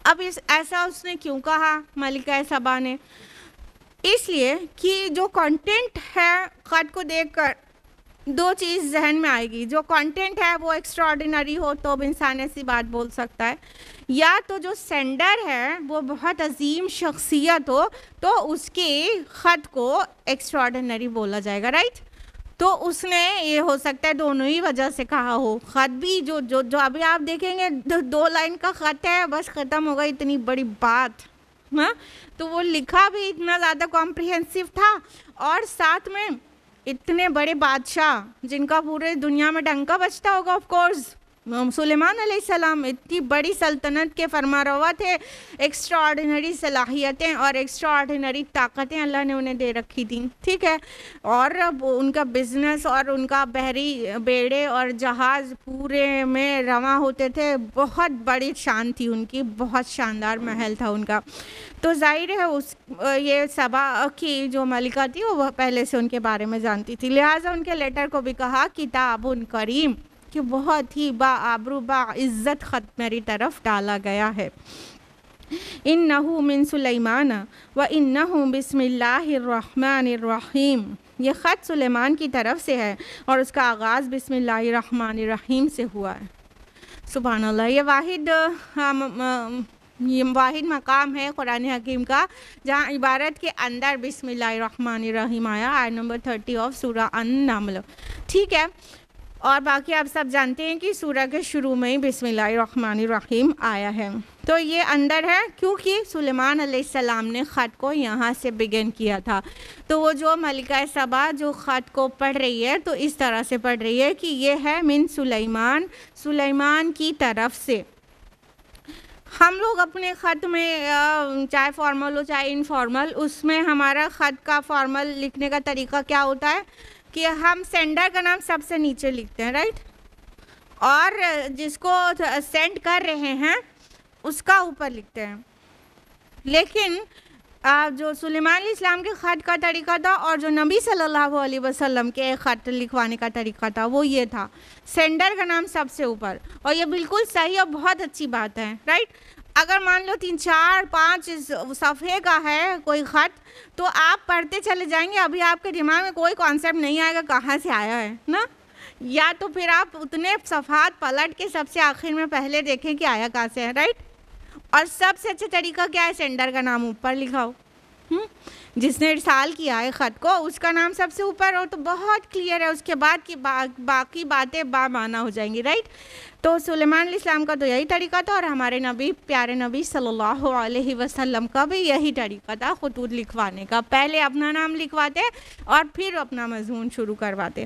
Speaker 2: اب ایسا اس نے کیوں کہا ملکہ سبا نے؟ اس لیے کہ جو کنٹینٹ ہے خط کو دیکھ کر دو چیز ذہن میں آئے گی. جو کنٹینٹ ہے وہ ایکسٹرا آرڈینری ہو تو انسان ایسی بات بول سکتا ہے، یا تو جو سینڈر ہے وہ بہت عظیم شخصیت ہو تو اس کے خط کو ایکسٹرا آرڈینری بولا جائے گا، رائٹ. تو اس نے یہ ہو سکتا ہے دونوں ہی وجہ سے کہا ہو. خط بھی جو ابھی آپ دیکھیں گے 2 لائن کا خط ہے، بس ختم ہوگا، اتنی بڑی بات. ہاں، تو وہ لکھا بھی اتنا زیادہ کمپریہنسو تھا، اور ساتھ میں اتنے بڑے بادشاہ جن کا پورے دنیا میں ڈنکا بجتا ہوگا، آف کورس سلیمان علیہ السلام اتنی بڑی سلطنت کے فرمانروا تھے، ایکسٹرا آرڈینری صلاحیتیں اور ایکسٹرا آرڈینری طاقتیں اللہ نے انہیں دے رکھی تھیں، ٹھیک ہے، اور ان کا بزنس اور ان کا بحری بیڑے اور جہاز پورے میں رواں ہوتے تھے، بہت بڑی شان تھی ان کی، بہت شاندار محل تھا ان کا. تو ظاہر ہے یہ سبا کی جو ملکہ تھی وہ پہلے سے ان کے بارے میں جانتی تھی، لہٰذا ان کے لیٹر کو بھی کہا کتاب کریم، کہ بہت ہی با آبرو با عزت خط میری طرف ڈالا گیا ہے. انہو من سلیمان و انہو بسم اللہ الرحمن الرحیم، یہ خط سلیمان کی طرف سے ہے اور اس کا آغاز بسم اللہ الرحمن الرحیم سے ہوا ہے. سبحان اللہ. یہ واحد مقام ہے قرآن حکیم کا جہاں عبارت کے اندر بسم اللہ الرحمن الرحیم آیا، آیت نمبر 30 آف سورہ النمل، ٹھیک ہے. اور باقی آپ سب جانتے ہیں کہ سورہ کے شروع میں ہی بسم اللہ الرحمن الرحیم آیا ہے. تو یہ اندر ہے کیونکہ سلیمان علیہ السلام نے خط کو یہاں سے بگن کیا تھا. تو وہ جو ملکہ سبا جو خط کو پڑھ رہی ہے تو اس طرح سے پڑھ رہی ہے کہ یہ ہے من سلیمان، سلیمان کی طرف سے. ہم لوگ اپنے خط میں چاہے فارمل ہو چاہے انفارمل، اس میں ہمارا خط کا فارمل لکھنے کا طریقہ کیا ہوتا ہے کہ ہم سینڈر کا نام سب سے نیچے لکھتے ہیں، رائٹ، اور جس کو سینڈ کر رہے ہیں اس کا اوپر لکھتے ہیں. لیکن جو سلیمان علیہ السلام کے خط کا طریقہ تھا اور جو نبی صلی اللہ علیہ وسلم کے خط لکھوانے کا طریقہ تھا وہ یہ تھا، سینڈر کا نام سب سے اوپر. اور یہ بالکل صحیح اور بہت اچھی بات ہے، رائٹ. اگر مان لو 3 4 5 صفحے کا ہے کوئی خط تو آپ پڑھتے چلے جائیں گے، ابھی آپ کے دماغ میں کوئی کانسیپٹ نہیں آئے گا کہاں سے آیا ہے نا. یا تو پھر آپ اتنے صفحات پلٹ کے سب سے آخر میں پہلے دیکھیں کہ آیا کہاں سے ہے، رائٹ. اور سب سے اچھا طریقہ کیا ہے، سینڈر کا نام اوپر لکھاؤ. جس نے ارسال کیا ہے خط کو اس کا نام سب سے اوپر ہو تو بہت کلیئر ہے، اس کے بعد کی باقی باتیں با معنی ہو جائیں گی، رائٹ. تو سلیمان علیہ السلام کا تو یہی طریقہ تھا اور ہمارے نبی پیارے نبی صلی اللہ علیہ وسلم کا بھی یہی طریقہ تھا خطوط لکھوانے کا. پہلے اپنا نام لکھواتے اور پھر اپنا مضمون شروع کرواتے.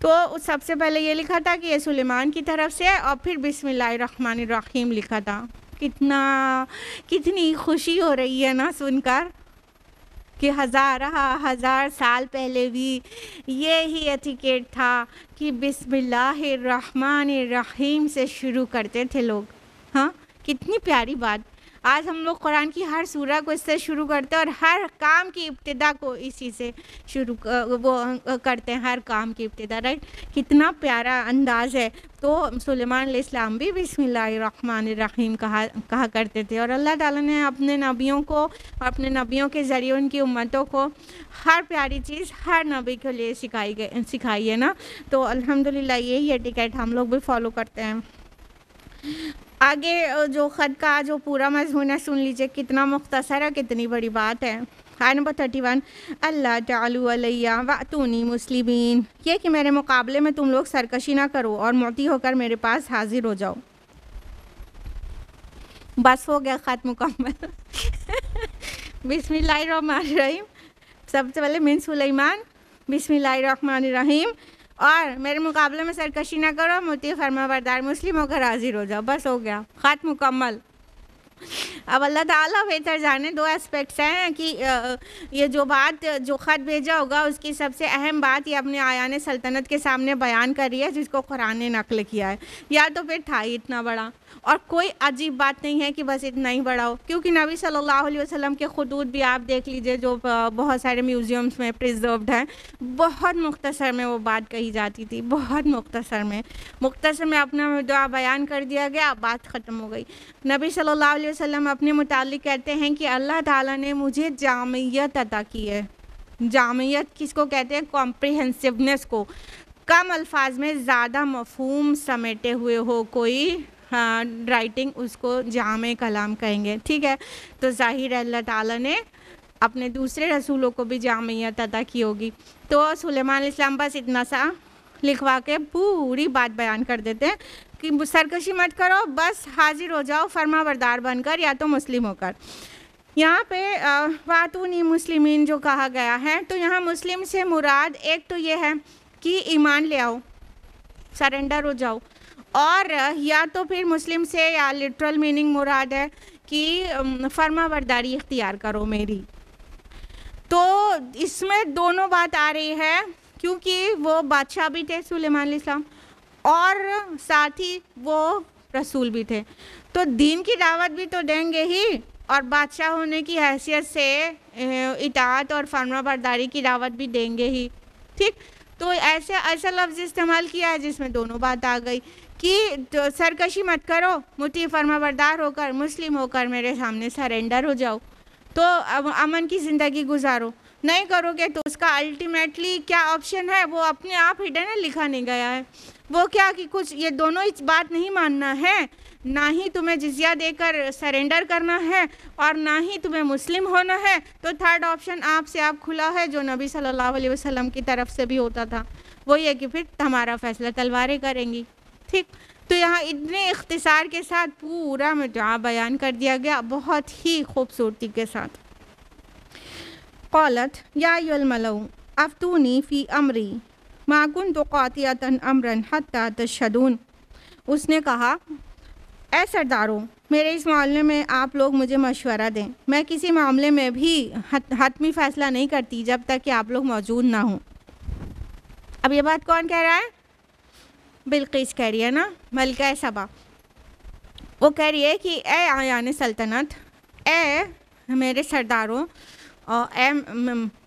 Speaker 2: تو سب سے پہلے یہ لکھا تھا کہ یہ سلیمان کی طرف سے، اور پھر بسم اللہ الرحمن الرحیم لکھا تھا. کتنی خوشی ہو رہی ہے نا سن کر کہ ہزار سال پہلے بھی یہی ایٹیکیٹ تھا کہ بسم اللہ الرحمن الرحیم سے شروع کرتے تھے لوگ. ہاں کتنی پیاری بات. آج ہم لوگ قرآن کی ہر سورہ کو اس سے شروع کرتے ہیں اور ہر کام کی ابتدا کو اسی سے شروع وہ کرتے ہیں، ہر کام کی ابتدا، رائٹ. کتنا پیارا انداز ہے. تو سلیمان علیہ السلام بھی بسم اللہ الرحمن الرحیم کہا کرتے تھے. اور اللہ تعالیٰ نے اپنے نبیوں کو، اپنے نبیوں کے ذریعے ان کی امتوں کو ہر پیاری چیز ہر نبی کے لیے سکھائی ہے نا. تو الحمدللہ یہی ایٹیکیٹ ہم لوگ بھی فالو کرتے ہیں. آگے جو خط کا جو پورا مضمون ہے سن لیجئے، کتنا مختصر ہے، کتنی بڑی بات ہے. آیت نمبر 31، اللہ تعالیٰ علیہ واتونی مسلمین، یہ کہ میرے مقابلے میں تم لوگ سرکشی نہ کرو اور معطی ہو کر میرے پاس حاضر ہو جاؤ. بس ہو گیا خط مکمل. بسم اللہ الرحمن الرحیم، سب سے پہلے من سلیمان، بسم اللہ الرحمن الرحیم، اور میرے مقابلے میں سرکشی نہ کرو، مطیع فرما بردار مسلم ہو کر حاضر ہو جاؤ. بس ہو گیا خط مکمل. اب اللہ تعالیٰ بہتر جانے. 2 اسپیکٹس ہیں کہ یہ جو خط بھیجا ہوگا اس کی سب سے اہم بات یہ اپنے آیان سلطنت کے سامنے بیان کر رہی ہے جس کو قرآن نے نقل کیا ہے، یا تو پھر تھا ہی اتنا بڑا. اور کوئی عجیب بات نہیں ہے کہ بس اتنا ہی بڑا ہو، کیونکہ نبی صلی اللہ علیہ وسلم کے خطوط بھی آپ دیکھ لیجئے جو بہت سارے میوزیمز میں پریزروڈ ہیں، بہت مختصر میں وہ بات کہی جاتی تھی، بہت مختصر میں اپنا دعا بیان کر دیا گیا، بات ختم ہو گئی. نبی صلی اللہ علیہ وسلم اپنے متعلق کہتے ہیں کہ اللہ تعالیٰ نے مجھے جامعیت عطا کی ہے. جامعیت کس کو کہتے ہیں؟ کمپریہنسونیس کو. کم الفاظ میں زیادہ مفہوم سمیٹے ہوئے ہو کوئی رائٹنگ، اس کو جامع کلام کہیں گے، ٹھیک ہے. تو ظاہر ہے اللہ تعالیٰ نے اپنے دوسرے رسولوں کو بھی جامعیت عطا کی ہوگی. تو سلیمان علیہ السلام بس اتنا سا لکھوا کے پوری بات بیان کر دیتے ہیں کہ سرکشی مت کرو، بس حاضر ہو جاؤ فرما بردار بن کر یا تو مسلم ہو کر. یہاں پہ واتونی مسلمین جو کہا گیا ہے، تو یہاں مسلم سے مراد ایک تو یہ ہے کہ ایمان لے آؤ، سرنڈر ہو جاؤ، اور یا تو پھر مسلم سے یا لٹرل میننگ مراد ہے کہ فرما برداری اختیار کرو میری. تو اس میں دونوں بات آ رہی ہے کیونکہ وہ بادشاہ بھی تھے سلیمان علیہ السلام اور ساتھ ہی وہ رسول بھی تھے. تو دین کی دعوت بھی تو دیں گے ہی اور بادشاہ ہونے کی حیثیت سے اطاعت اور فرما برداری کی دعوت بھی دیں گے ہی. ٹھیک. تو ایسا لفظ استعمال کیا ہے جس میں دونوں بات آ گئی کہ سرکشی مت کرو, مطیع فرما بردار ہو کر مسلم ہو کر میرے سامنے سرنڈر ہو جاؤ, تو امن کی زندگی گزارو. نہیں کرو گے تو اس کا الٹیمیٹلی کیا آپشن ہے وہ اپنے آپ ہڈن ہے, لکھا نہیں گیا ہے. وہ کیا کہ کچھ یہ دونوں اس بات نہیں ماننا ہے, نہ ہی تمہیں جزیہ دے کر سرنڈر کرنا ہے اور نہ ہی تمہیں مسلم ہونا ہے. تو تھرڈ آپشن آپ سے آپ کھلا ہے جو نبی صلی اللہ علیہ وسلم کی طرف سے بھی ہوتا تھا, وہ یہ کہ پھر ہمارا فیصلہ تلواریں کریں گی. ٹھیک. تو یہاں اتنے اختصار کے ساتھ پورا مدعا بیان کر دیا گیا بہت ہی خوبصورتی کے ساتھ. قالت یا ایھا الملأ افتونی فی امری ما کنت قاطعۃ امرا حتی تشہدون. اس نے کہا اے سرداروں میرے اس معاملے میں آپ لوگ مجھے مشورہ دیں, میں کسی معاملے میں بھی حتمی فیصلہ نہیں کرتی جب تک کہ آپ لوگ موجود نہ ہوں. اب یہ بات کون کہہ رہا ہے؟ بلقیس کہہ رہی ہے نا, ملکہ سبا. وہ کہہ رہی ہے کہ اے آیان سلطنت, اے میرے سرداروں اور اے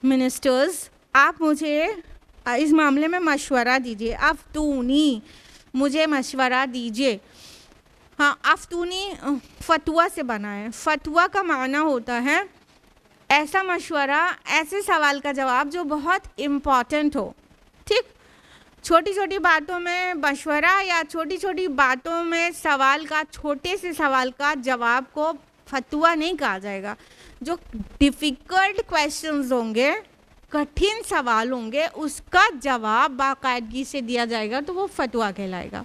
Speaker 2: منسٹرز, آپ مجھے اس معاملے میں مشورہ دیجیے. افتونی, مجھے مشورہ دیجیے. ہاں, افتونی فتویٰ سے بنا ہے. فتویٰ کا معنی ہوتا ہے ایسا مشورہ, ایسے سوال کا جواب جو بہت امپورٹنٹ ہو. ٹھیک. چھوٹی چھوٹی باتوں میں مشورہ یا چھوٹی چھوٹی باتوں میں سوال کا, چھوٹے سے سوال کا جواب کو فتویٰ نہیں کہا جائے گا. جو ڈیفیکلٹ کویشچنز ہوں گے, کٹھن سوال ہوں گے, اس کا جواب باقاعدگی سے دیا جائے گا تو وہ فتویٰ کہلائے گا.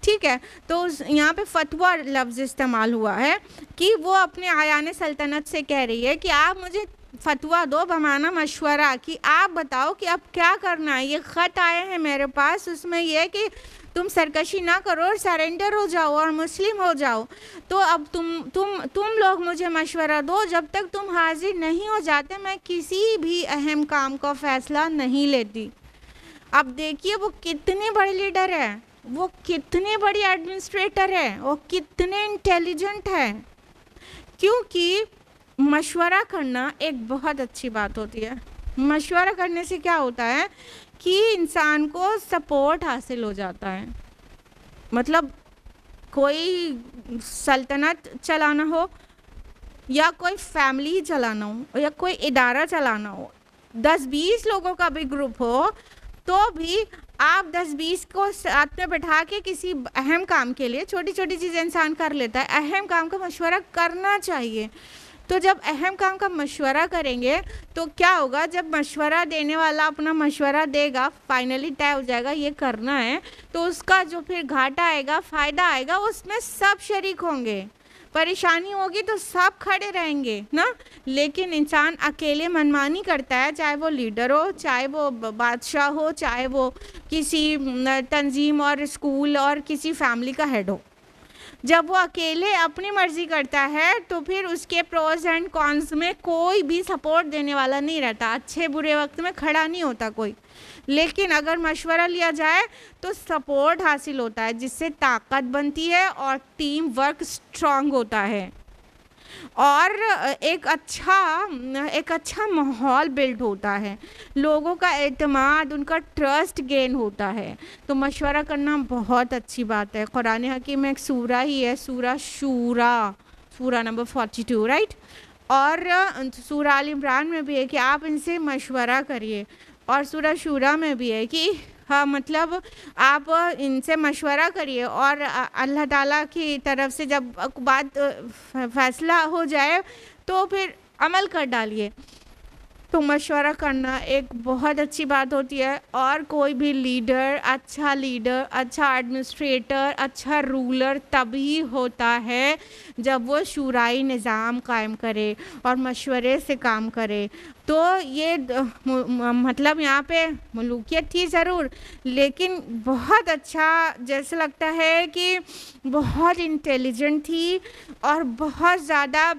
Speaker 2: ٹھیک ہے. تو یہاں پہ فتویٰ لفظ استعمال ہوا ہے کہ وہ اپنے آیان سلطنت سے کہہ رہی ہے کہ آپ مجھے فتویٰ دو بمعنی مشورہ, کہ آپ بتاؤ کہ اب کیا کرنا ہے. یہ خط آئے ہیں میرے پاس, اس میں یہ کہ تم سرکشی نہ کرو اور سرنڈر ہو جاؤ اور مسلم ہو جاؤ. تو اب تم لوگ مجھے مشورہ دو, جب تک تم حاضر نہیں ہو جاتے میں کسی بھی اہم کام کا فیصلہ نہیں لیتی. اب دیکھیے وہ کتنے بڑے لیڈر ہے, وہ کتنے بڑی ایڈمنسٹریٹر ہے, وہ کتنے انٹیلیجنٹ ہے. کیونکہ مشورہ کرنا ایک بہت اچھی بات ہوتی ہے. مشورہ کرنے سے کیا ہوتا ہے کہ انسان کو سپورٹ حاصل ہو جاتا ہے. مطلب کوئی سلطنت چلانا ہو یا کوئی فیملی چلانا ہو یا کوئی ادارہ چلانا ہو, 10-20 لوگوں کا بھی گروپ ہو, تو بھی آپ 10-20 کو ساتھ میں بٹھا کے کسی اہم کام کے لیے, چھوٹی چھوٹی چیزیں انسان کر لیتا ہے, اہم کام کا مشورہ کرنا چاہیے. تو جب اہم کام کا مشورہ کریں گے تو کیا ہوگا, جب مشورہ دینے والا اپنا مشورہ دے گا, فائنلی طے ہو جائے گا یہ کرنا ہے, تو اس کا جو پھر گھاٹا آئے گا, فائدہ آئے گا, اس میں سب شریک ہوں گے. پریشانی ہوگی تو سب کھڑے رہیں گے نا. لیکن انسان اکیلے منمانی کرتا ہے, چاہے وہ لیڈر ہو, چاہے وہ بادشاہ ہو, چاہے وہ کسی تنظیم اور اسکول اور کسی فیملی کا ہیڈ ہو. جب وہ اکیلے اپنی مرضی کرتا ہے تو پھر اس کے پروز اینڈ کونس میں کوئی بھی سپورٹ دینے والا نہیں رہتا, اچھے برے وقت میں کھڑا نہیں ہوتا کوئی. لیکن اگر مشورہ لیا جائے تو سپورٹ حاصل ہوتا ہے, جس سے طاقت بنتی ہے اور ٹیم ورک اسٹرانگ ہوتا ہے اور ایک اچھا ماحول بلڈ ہوتا ہے, لوگوں کا اعتماد, ان کا ٹرسٹ گین ہوتا ہے. تو مشورہ کرنا بہت اچھی بات ہے. قرآن حکیم میں ایک سورہ ہی ہے, سورہ شورا, سورہ نمبر 42, رائٹ. اور سورہ آل عمران میں بھی ہے کہ آپ ان سے مشورہ کریے, اور سورہ شورا میں بھی ہے کہ ہاں مطلب آپ ان سے مشورہ کریے, اور اللہ تعالیٰ کی طرف سے جب بات فیصلہ ہو جائے تو پھر عمل کر ڈالیے. تو مشورہ کرنا ایک بہت اچھی بات ہوتی ہے، اور کوئی بھی لیڈر، اچھا ایڈمنسٹریٹر، اچھا رولر تبھی ہوتا ہے جب وہ شورائی نظام قائم کرے اور مشورے سے کام کرے۔ تو یہ مطلب یہاں پہ ملوکیت تھی ضرور، لیکن بہت اچھا جیسے لگتا ہے کہ بہت انٹیلیجنٹ تھی، اور بہت زیادہ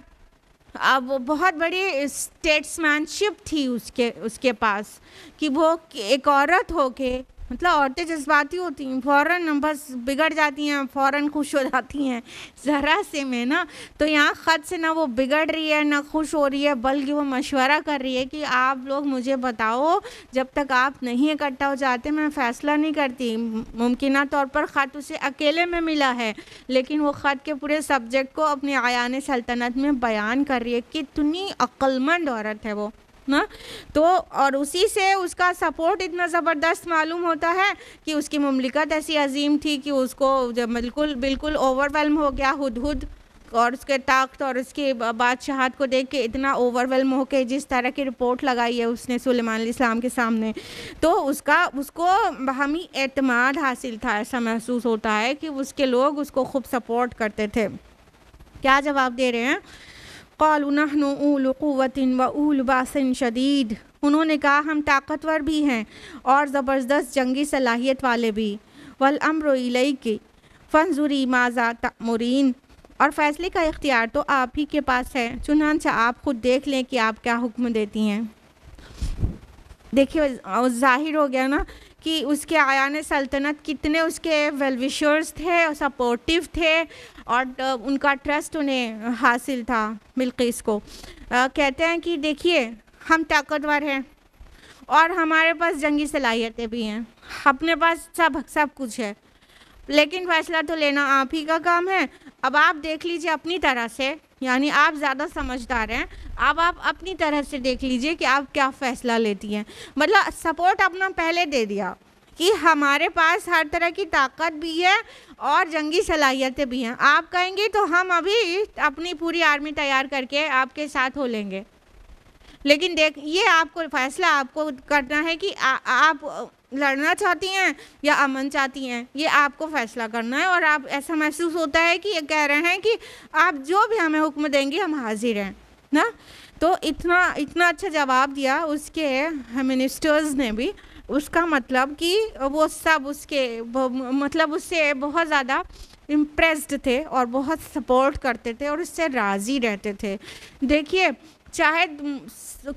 Speaker 2: اب وہ بہت بڑی اسٹیٹس مین شپ تھی اس کے پاس، کہ وہ ایک عورت ہو کے، مطلب عورتیں جذباتی ہوتی ہیں، فوراً بس بگڑ جاتی ہیں، فوراً خوش ہو جاتی ہیں ذرا سے میں نا۔ تو یہاں خط سے نہ وہ بگڑ رہی ہے نہ خوش ہو رہی ہے، بلکہ وہ مشورہ کر رہی ہے کہ آپ لوگ مجھے بتاؤ، جب تک آپ نہیں اکٹھا ہو جاتے میں فیصلہ نہیں کرتی۔ ممکنہ طور پر خط اسے اکیلے میں ملا ہے، لیکن وہ خط کے پورے سبجیکٹ کو اپنے آیان سلطنت میں بیان کر رہی ہے۔ کتنی عقل مند عورت ہے وہ نا۔ تو اور اسی سے اس کا سپورٹ اتنا زبردست معلوم ہوتا ہے کہ اس کی مملکت ایسی عظیم تھی کہ اس کو جب بالکل اوور ویلم ہو گیا ہدہد، اور اس کے طاقت اور اس کی بادشاہت کو دیکھ کے اتنا اوور ویلم ہو کے جس طرح کی رپورٹ لگائی ہے اس نے سلیمان علیہ السلام کے سامنے، تو اس کو باہمی اعتماد حاصل تھا۔ ایسا محسوس ہوتا ہے کہ اس کے لوگ اس کو خوب سپورٹ کرتے تھے۔ کیا جواب دے رہے ہیں؟ قالوا نحن اولو قوت و اولو باس شدید، انہوں نے کہا ہم طاقتور بھی ہیں اور زبردست جنگی صلاحیت والے بھی۔ والامر الیک فانظری ماذا تأمرین، اور فیصلے کا اختیار تو آپ ہی کے پاس ہے، چنانچہ آپ خود دیکھ لیں کہ آپ کیا حکم دیتی ہیں۔ دیکھیے ظاہر ہو گیا نا کہ اس کے آیان سلطنت کتنے اس کے ویل وشرز تھے اور سپورٹیو تھے، اور ان کا ٹرسٹ انہیں حاصل تھا بلقیس کو۔ کہتے ہیں کہ دیکھیے ہم طاقتور ہیں اور ہمارے پاس جنگی صلاحیتیں بھی ہیں، اپنے پاس سب کچھ ہے، لیکن فیصلہ تو لینا آپ ہی کا کام ہے۔ اب آپ دیکھ لیجئے اپنی طرح سے، یعنی آپ زیادہ سمجھدار ہیں، اب آپ اپنی طرح سے دیکھ لیجئے کہ آپ کیا فیصلہ لیتی ہیں۔ مطلب سپورٹ اپنا پہلے دے دیا کہ ہمارے پاس ہر طرح کی طاقت بھی ہے اور جنگی صلاحیتیں بھی ہیں، آپ کہیں گے تو ہم ابھی اپنی پوری آرمی تیار کر کے آپ کے ساتھ ہو لیں گے، لیکن یہ آپ کو فیصلہ آپ کو کرنا ہے کہ آپ لڑنا چاہتی ہیں یا امن چاہتی ہیں، یہ آپ کو فیصلہ کرنا ہے۔ اور آپ ایسا محسوس ہوتا ہے کہ یہ کہہ رہے ہیں کہ آپ جو بھی ہمیں حکم دیں گے ہم حاضر ہیں نا۔ تو اتنا اچھا جواب دیا اس کے منسٹرز نے بھی، اس کا مطلب کہ وہ سب اس کے مطلب اس سے بہت زیادہ امپریسڈ تھے اور بہت سپورٹ کرتے تھے اور اس سے راضی رہتے تھے۔ دیکھیے چاہے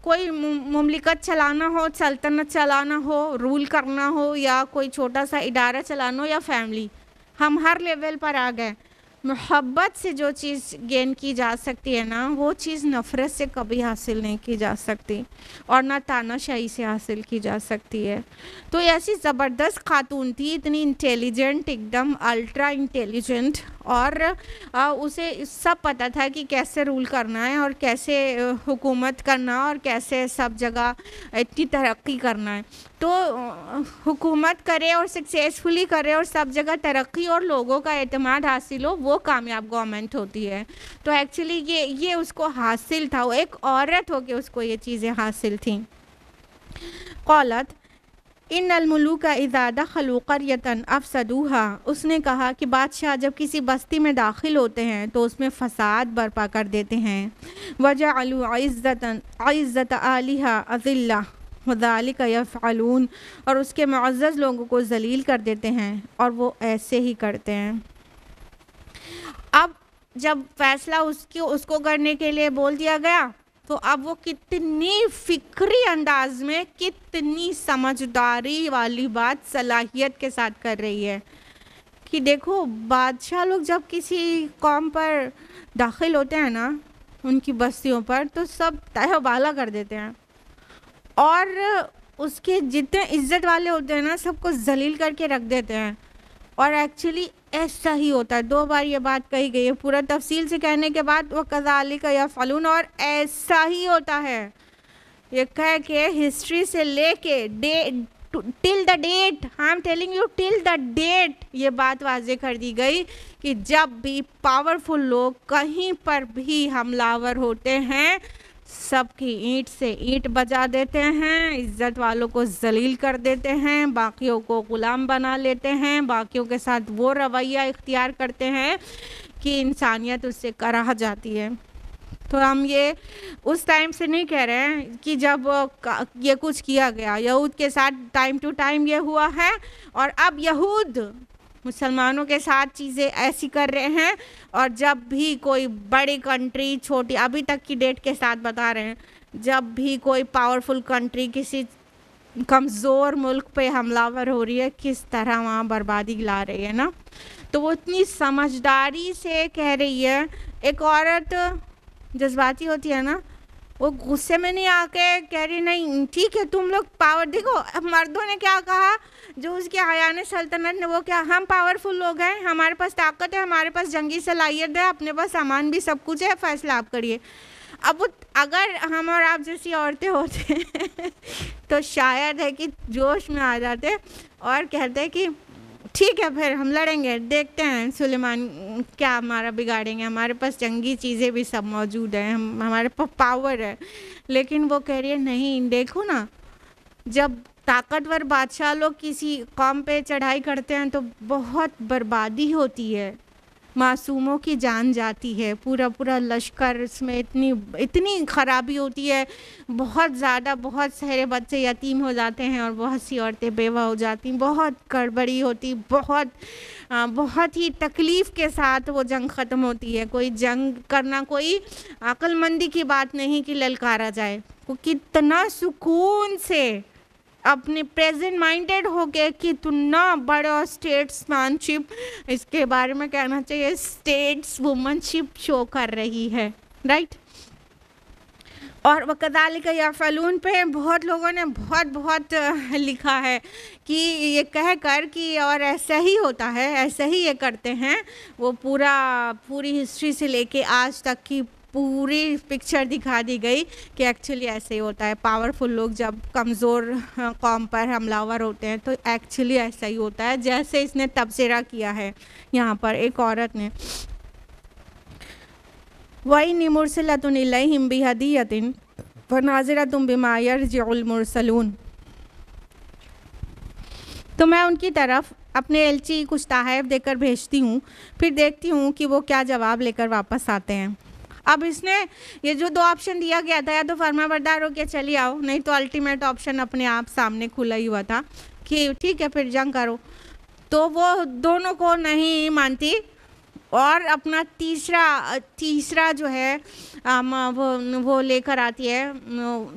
Speaker 2: کوئی مملکت چلانا ہو، سلطنت چلانا ہو، رول کرنا ہو، یا کوئی چھوٹا سا ادارہ چلانا ہو یا فیملی، ہم ہر لیول پر آ گئے۔ محبت سے جو چیز گین کی جا سکتی ہے نا، وہ چیز نفرت سے کبھی حاصل نہیں کی جا سکتی، اور نہ تاناشاہی سے حاصل کی جا سکتی ہے۔ تو ایسی زبردست خاتون تھی، اتنی انٹیلیجنٹ، ایک دم الٹرا انٹیلیجنٹ، اور اسے سب پتہ تھا کہ کیسے رول کرنا ہے اور کیسے حکومت کرنا اور کیسے سب جگہ اتنی ترقی کرنا ہے۔ تو حکومت کرے اور سکسیسفلی کرے اور سب جگہ ترقی اور لوگوں کا اعتماد حاصل ہو، وہ کامیاب گورنمنٹ ہوتی ہے۔ تو ایکچولی یہ اس کو حاصل تھا، وہ ایک عورت ہو کے اس کو یہ چیزیں حاصل تھیں۔ قالت ان الملوک اذا دخلوا قریۃ افسدوها، اس نے کہا کہ بادشاہ جب کسی بستی میں داخل ہوتے ہیں تو اس میں فساد برپا کر دیتے ہیں۔ وجعلوا عزت اہلھا اذلہ وذلک یفعلون، اور اس کے معزز لوگوں کو ذلیل کر دیتے ہیں، اور وہ ایسے ہی کرتے ہیں۔ اب جب فیصلہ اس کو کرنے کے لیے بول دیا گیا، تو اب وہ کتنی فکری انداز میں، کتنی سمجھداری والی بات صلاحیت کے ساتھ کر رہی ہے کہ دیکھو بادشاہ لوگ جب کسی قوم پر داخل ہوتے ہیں نا، ان کی بستیوں پر، تو سب تہہ و بالا کر دیتے ہیں، اور اس کے جتنے عزت والے ہوتے ہیں نا سب کو ذلیل کر کے رکھ دیتے ہیں۔ اور ایکچولی ایسا ہی ہوتا ہے، 2 بار یہ بات کہی گئی ہے، پورا تفصیل سے کہنے کے بعد وَكَذَلِكَ يَفْعَلُونَ، اور ایسا ہی ہوتا ہے۔ یہ کہہ کے ہسٹری سے لے کے till the date, I am telling you till the date, یہ بات واضح کر دی گئی کہ جب بھی پاورفل لوگ کہیں پر بھی حملہ آور ہوتے ہیں، سب کی اینٹ سے اینٹ بجا دیتے ہیں، عزت والوں کو ذلیل کر دیتے ہیں، باقیوں کو غلام بنا لیتے ہیں، باقیوں کے ساتھ وہ رویہ اختیار کرتے ہیں کہ انسانیت اس سے کراہ جاتی ہے۔ تو ہم یہ اس ٹائم سے نہیں کہہ رہے ہیں کہ جب یہ کچھ کیا گیا، یہود کے ساتھ ٹائم ٹو ٹائم یہ ہوا ہے، اور اب یہود مسلمانوں کے ساتھ چیزیں ایسی کر رہے ہیں، اور جب بھی کوئی بڑی کنٹری چھوٹی، ابھی تک کی ڈیٹ کے ساتھ بتا رہے ہیں، جب بھی کوئی پاورفل کنٹری کسی کمزور ملک پہ حملہ ور ہو رہی ہے، کس طرح وہاں بربادی لا رہی ہے نا۔ تو وہ اتنی سمجھداری سے کہہ رہی ہے۔ ایک عورت جذباتی ہوتی ہے نا، وہ غصے میں نہیں آ کے کہہ رہی نہیں ٹھیک ہے تم لوگ پاور، دیکھو اب مردوں نے کیا کہا، جو اس کے حیان سلطنت نے، وہ کیا ہم پاورفل لوگ ہیں، ہمارے پاس طاقت ہے، ہمارے پاس جنگی صلاحیت ہے، اپنے پاس سامان بھی سب کچھ ہے، فیصلہ آپ کریے۔ اب اگر ہم اور آپ جیسی عورتیں ہوتے تو شاید ہے کہ جوش میں آ جاتے اور کہتے کہ ٹھیک ہے پھر ہم لڑیں گے، دیکھتے ہیں سلیمان کیا ہمارا بگاڑیں گے، ہمارے پاس جنگی چیزیں بھی سب موجود ہیں، ہمارے پاس پاور ہے۔ لیکن وہ کہہ رہی ہے نہیں، دیکھو نا جب طاقتور بادشاہ لوگ کسی قوم پہ چڑھائی کرتے ہیں تو بہت بربادی ہوتی ہے، معصوموں کی جان جاتی ہے، پورا لشکر اس میں اتنی خرابی ہوتی ہے، بہت زیادہ، بہت سارے بچے یتیم ہو جاتے ہیں اور بہت سی عورتیں بیوہ ہو جاتی ہیں، بہت گڑبڑی ہوتی، بہت ہی تکلیف کے ساتھ وہ جنگ ختم ہوتی ہے۔ کوئی جنگ کرنا کوئی عقل مندی کی بات نہیں کہ للکارا جائے، وہ کتنا سکون سے اپنے پریزنٹ مائنڈڈ ہو کے کتنا بڑا اسٹیٹس مین شپ، اس کے بارے میں کہنا چاہیے اسٹیٹس وومن شپ شو کر رہی ہے، رائٹ۔ اور وَكَذَلِكَ يَفْعَلُونَ پہ بہت لوگوں نے بہت لکھا ہے کہ یہ کہہ کر کہ اور ایسا ہی ہوتا ہے، ایسا ہی یہ کرتے ہیں، وہ پوری ہسٹری سے لے کے آج تک کی پوری پکچر دکھا دی گئی کہ ایکچولی ایسے ہی ہوتا ہے۔ پاورفل لوگ جب کمزور قوم پر حملہ ور ہوتے ہیں تو ایکچولی ایسا ہی ہوتا ہے، جیسے اس نے تبصرہ کیا ہے یہاں پر ایک عورت نے۔ وَإِنِّي مُرْسِلَةٌ إِلَيْهِمْ بِهَدِيَّةٍ فَنَاظِرَةٌ بِمَا يَرْجِعُ الْمُرْسَلُونَ، تو میں ان کی طرف اپنے ایلچی کچھ تحائف دے کر بھیجتی ہوں، پھر دیکھتی ہوں کہ وہ کیا جواب لے کر واپس آتے ہیں۔ اب اس نے یہ جو دو آپشن دیا گیا تھا، یا تو فرما بردار ہو کے چلی آؤ، نہیں تو الٹیمیٹ آپشن اپنے آپ سامنے کھلا ہی ہوا تھا کہ ٹھیک ہے پھر جنگ کرو، تو وہ دونوں کو نہیں مانتی، اور اپنا تیسرا جو ہے وہ لے کر آتی ہے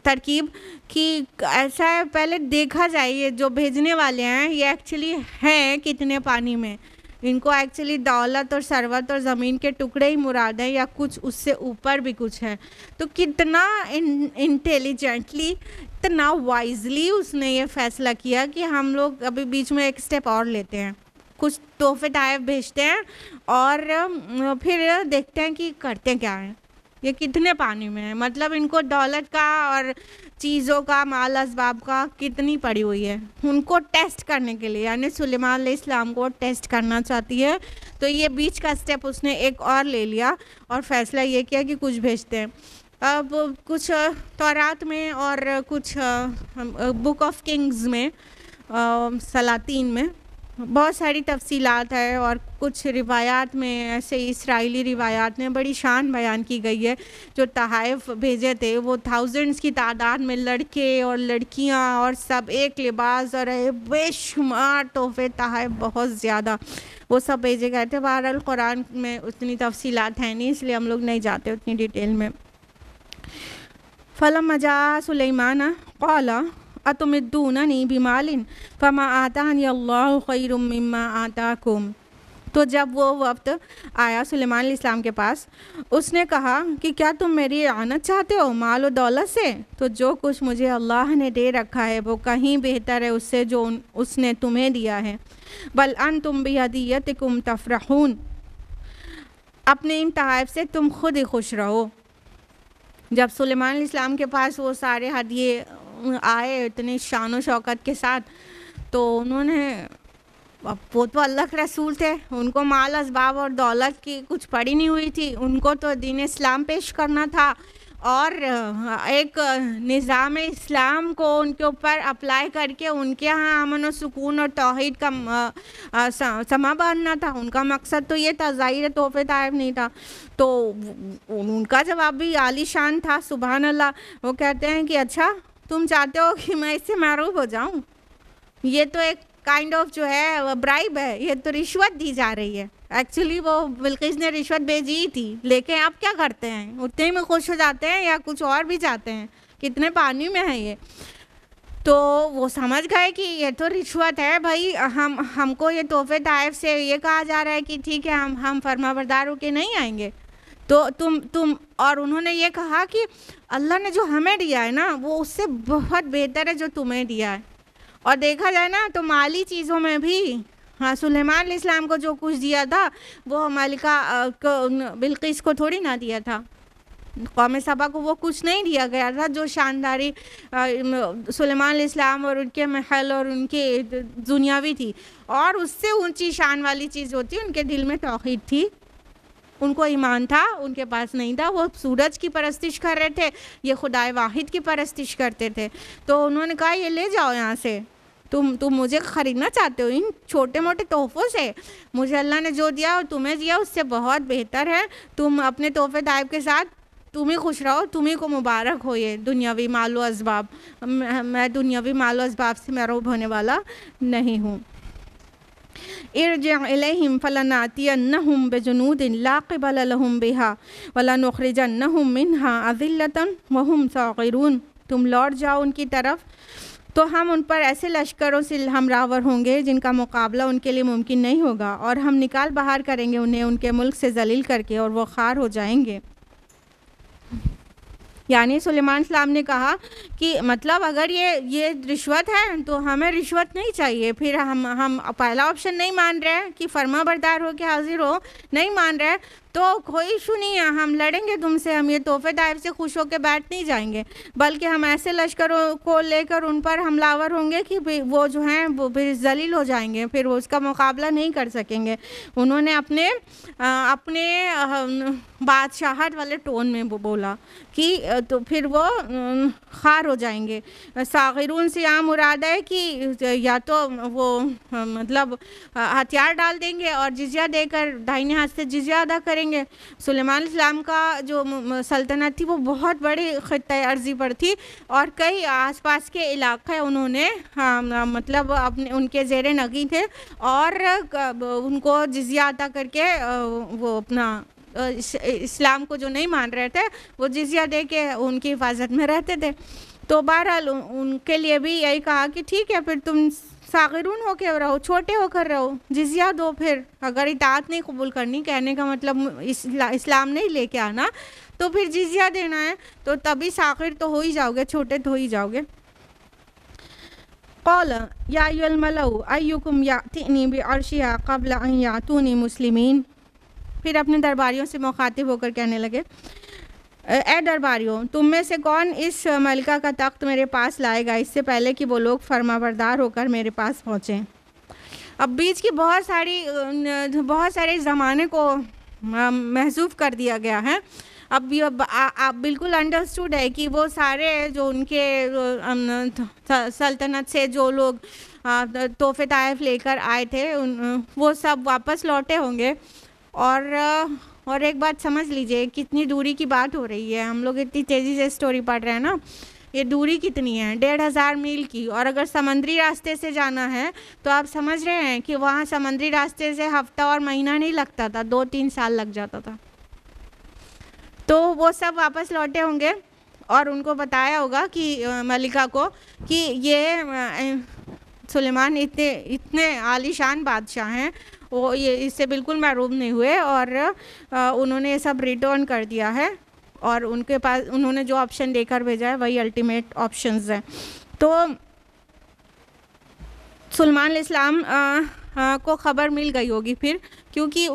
Speaker 2: ترکیب کہ ایسا ہے پہلے دیکھا جائے یہ جو بھیجنے والے ہیں یہ ایکچولی ہیں کتنے پانی میں، ان کو ایکچولی دولت اور ثروت اور زمین کے ٹکڑے ہی مراد ہیں یا کچھ اس سے اوپر بھی کچھ ہے۔ تو کتنا انٹیلیجنٹلی، اتنا وائزلی اس نے یہ فیصلہ کیا کہ ہم لوگ ابھی بیچ میں ایک سٹیپ اور لیتے ہیں، کچھ تحفے تحائف بھیجتے ہیں اور پھر دیکھتے ہیں کہ کرتے کیا ہیں، یہ کتنے پانی میں ہیں، مطلب ان کو دولت کا اور چیزوں کا، مال اسباب کا کتنی پڑی ہوئی ہے، ان کو ٹیسٹ کرنے کے لیے، یعنی سلیمان علیہ السلام کو ٹیسٹ کرنا چاہتی ہے۔ تو یہ بیچ کا سٹیپ اس نے ایک اور لے لیا اور فیصلہ یہ کیا کہ کچھ بھیجتے ہیں۔ اب کچھ تورات میں اور کچھ بک آف کنگز میں، سلاطین میں بہت ساری تفصیلات ہے، اور کچھ روایات میں ایسے اسرائیلی روایات میں بڑی شان بیان کی گئی ہے۔ جو تحائف بھیجے تھے وہ تھاؤزنڈز کی تعداد میں، لڑکے اور لڑکیاں اور سب ایک لباس اور بے شمار تحفے تحائف بہت زیادہ وہ سب بھیجے گئے تھے۔ بہرحال قرآن میں اتنی تفصیلات ہیں نہیں، اس لیے ہم لوگ نہیں جاتے اتنی ڈیٹیل میں۔ فَلَمَّا جَاءَ سُلَيْمَانَ قَالَ أَتُمِدُّونَنِي بِمَالٍ فَمَا آتَانِيَ اللَّهُ خَيْرٌ مِّمَّا آتَاكُمْ، تو جب وہ وقت آیا سلیمان علیہ السلام کے پاس، اس نے کہا کہ کیا تم میری اعانت چاہتے ہو مال و دولت سے؟ تو جو کچھ مجھے اللہ نے دے رکھا ہے وہ کہیں بہتر ہے اس سے جو اس نے تمہیں دیا ہے۔ بل انتم بہدیتکم تفرحون، اپنے ان تحائف سے تم خود ہی خوش رہو۔ جب سلیمان علیہ السلام کے پاس وہ سارے ہدیے آئے اتنی شان و شوکت کے ساتھ، تو انہوں نے، وہ تو اللہ کے رسول تھے، ان کو مال اسباب اور دولت کی کچھ پڑی نہیں ہوئی تھی، ان کو تو دین اسلام پیش کرنا تھا اور ایک نظام اسلام کو ان کے اوپر اپلائی کر کے ان کے ہاں امن و سکون اور توحید کا سما باندھنا تھا. ان کا مقصد تو یہ تھا, ظاہر تحفے طائف نہیں تھا. تو ان کا جواب بھی عالی شان تھا, سبحان اللہ. وہ کہتے ہیں کہ اچھا تم چاہتے ہو کہ میں اس سے محروم ہو جاؤں؟ یہ تو ایک کائنڈ آف جو ہے برائب ہے, یہ تو رشوت دی جا رہی ہے. ایکچولی وہ بلقیس نے رشوت بھیجی ہی تھی, لیکن آپ کیا کرتے ہیں, اتنے میں خوش ہو جاتے ہیں یا کچھ اور بھی چاہتے ہیں؟ کتنے پانی میں ہے یہ. تو وہ سمجھ گئے کہ یہ تو رشوت ہے بھائی, ہم کو یہ تحفے طائف سے یہ کہا جا رہا ہے کہ ٹھیک ہے ہم فرما بردار ہو کے نہیں آئیں گے, تو تم اور انہوں نے یہ کہا کہ اللہ نے جو ہمیں دیا ہے نا وہ اس سے بہت بہتر ہے جو تمہیں دیا ہے. اور دیکھا جائے نا تو مالی چیزوں میں بھی ہاں سلیمان علیہ السلام کو جو کچھ دیا تھا وہ ملکہ بلقیس کو تھوڑی نہ دیا تھا. قوم سبا کو وہ کچھ نہیں دیا گیا تھا جو شانداری سلیمان علیہ السلام اور ان کے محل اور ان کی دنیاوی تھی. اور اس سے اونچی شان والی چیز ہوتی, ان کے دل میں توحید تھی, ان کو ایمان تھا, ان کے پاس نہیں تھا. وہ سورج کی پرستش کر رہے تھے, یہ خدائے واحد کی پرستش کرتے تھے. تو انہوں نے کہا یہ لے جاؤ یہاں سے, تم مجھے خریدنا چاہتے ہو ان چھوٹے موٹے تحفوں سے؟ مجھے اللہ نے جو دیا اور تمہیں دیا اس سے بہت بہتر ہے. تم اپنے تحفے طائب کے ساتھ تم ہی خوش رہو, تمہیں کو مبارک ہو یہ دنیاوی مال و اسباب. میں دنیاوی مال و اسباب سے محروم ہونے والا نہیں ہوں. ارجع الیہم فلناتینہم بجنود لا قبل لہم بہا ولنخرجنہم منہا اذلۃ وہم صاغرون. تم لوٹ جاؤ ان کی طرف تو ہم ان پر ایسے لشکروں سے ہمراور ہوں گے جن کا مقابلہ ان کے لیے ممکن نہیں ہوگا, اور ہم نکال باہر کریں گے انہیں ان کے ملک سے ذلیل کر کے, اور وہ خوار ہو جائیں گے. یعنی سلیمان السلام نے کہا کہ مطلب اگر یہ رشوت ہے تو ہمیں رشوت نہیں چاہیے. پھر ہم پہلا آپشن نہیں مان رہے کہ فرما بردار ہو کے حاضر ہو, نہیں مان رہے تو کوئی ایشو نہیں ہے, ہم لڑیں گے تم سے. ہم یہ تحفے طائف سے خوش ہو کے بیٹھ نہیں جائیں گے, بلکہ ہم ایسے لشکروں کو لے کر ان پر حملہ ہوں گے کہ وہ جو ہیں وہ پھر ذلیل ہو جائیں گے, پھر وہ اس کا مقابلہ نہیں کر سکیں گے. انہوں نے اپنے بادشاہت والے ٹون میں بولا کہ تو پھر وہ خوار ہو جائیں گے. صاغرون سے یہاں مراد ہے کہ یا تو وہ مطلب ہتھیار ڈال دیں گے اور جزیہ دے کر دائیں ہاتھ سے جزیہ ادا کریں گے. سلیمان علیہ السلام کا جو سلطنت تھی وہ بہت بڑی خطۂ ارضی پر تھی, اور کئی آس پاس کے علاقے انہوں نے مطلب ان کے زیر نگی تھے, اور ان کو جزیہ ادا کر کے وہ اپنا اسلام کو جو نہیں مان رہے تھے وہ جزیہ دے کے ان کی حفاظت میں رہتے تھے. تو بہرحال ان کے لیے بھی یہی کہا کہ ٹھیک ہے پھر تم صاغرون ہو کے رہو, چھوٹے ہو کر رہو, جزیہ دو. پھر اگر اطاعت نہیں قبول کرنی, کہنے کا مطلب اسلام نہیں لے کے آنا, تو پھر جزیہ دینا ہے, تو تبھی صاغر تو ہو ہی جاؤ گے, چھوٹے تو ہو ہی جاؤ گے. قال یا ایھا الملأ ایکم یأتینی بعرشھا قبل ان یأتونی مسلمین. پھر اپنے درباریوں سے مخاطب ہو کر کہنے لگے, اے درباریوں, تم میں سے کون اس ملکہ کا تخت میرے پاس لائے گا اس سے پہلے کہ وہ لوگ فرما بردار ہو کر میرے پاس پہنچیں. اب بیچ کی بہت سارے زمانے کو محذوف کر دیا گیا ہے. اب آپ بالکل انڈرسٹوڈ ہے کہ وہ سارے جو ان کے سلطنت سے جو لوگ تحفے طائف لے کر آئے تھے وہ سب واپس لوٹے ہوں گے. اور ایک بات سمجھ لیجئے, کتنی دوری کی بات ہو رہی ہے. ہم لوگ اتنی تیزی سے سٹوری پڑھ رہے ہیں نا, یہ دوری کتنی ہے, 1500 میل کی. اور اگر سمندری راستے سے جانا ہے تو آپ سمجھ رہے ہیں کہ وہاں سمندری راستے سے ہفتہ اور مہینہ نہیں لگتا تھا, 2-3 سال لگ جاتا تھا. تو وہ سب واپس لوٹے ہوں گے اور ان کو بتایا ہوگا کہ ملکہ کو کہ یہ سلیمان اتنے عالی شان بادشاہ ہیں, وہ یہ اس سے بالکل محروم نہیں ہوئے, اور انہوں نے یہ سب ریٹرن کر دیا ہے, اور ان کے پاس انہوں نے جو آپشن دے کر بھیجا ہے وہی الٹیمیٹ آپشنز ہیں. تو سلیمان علیہ السلام کو خبر مل گئی ہوگی پھر, کیونکہ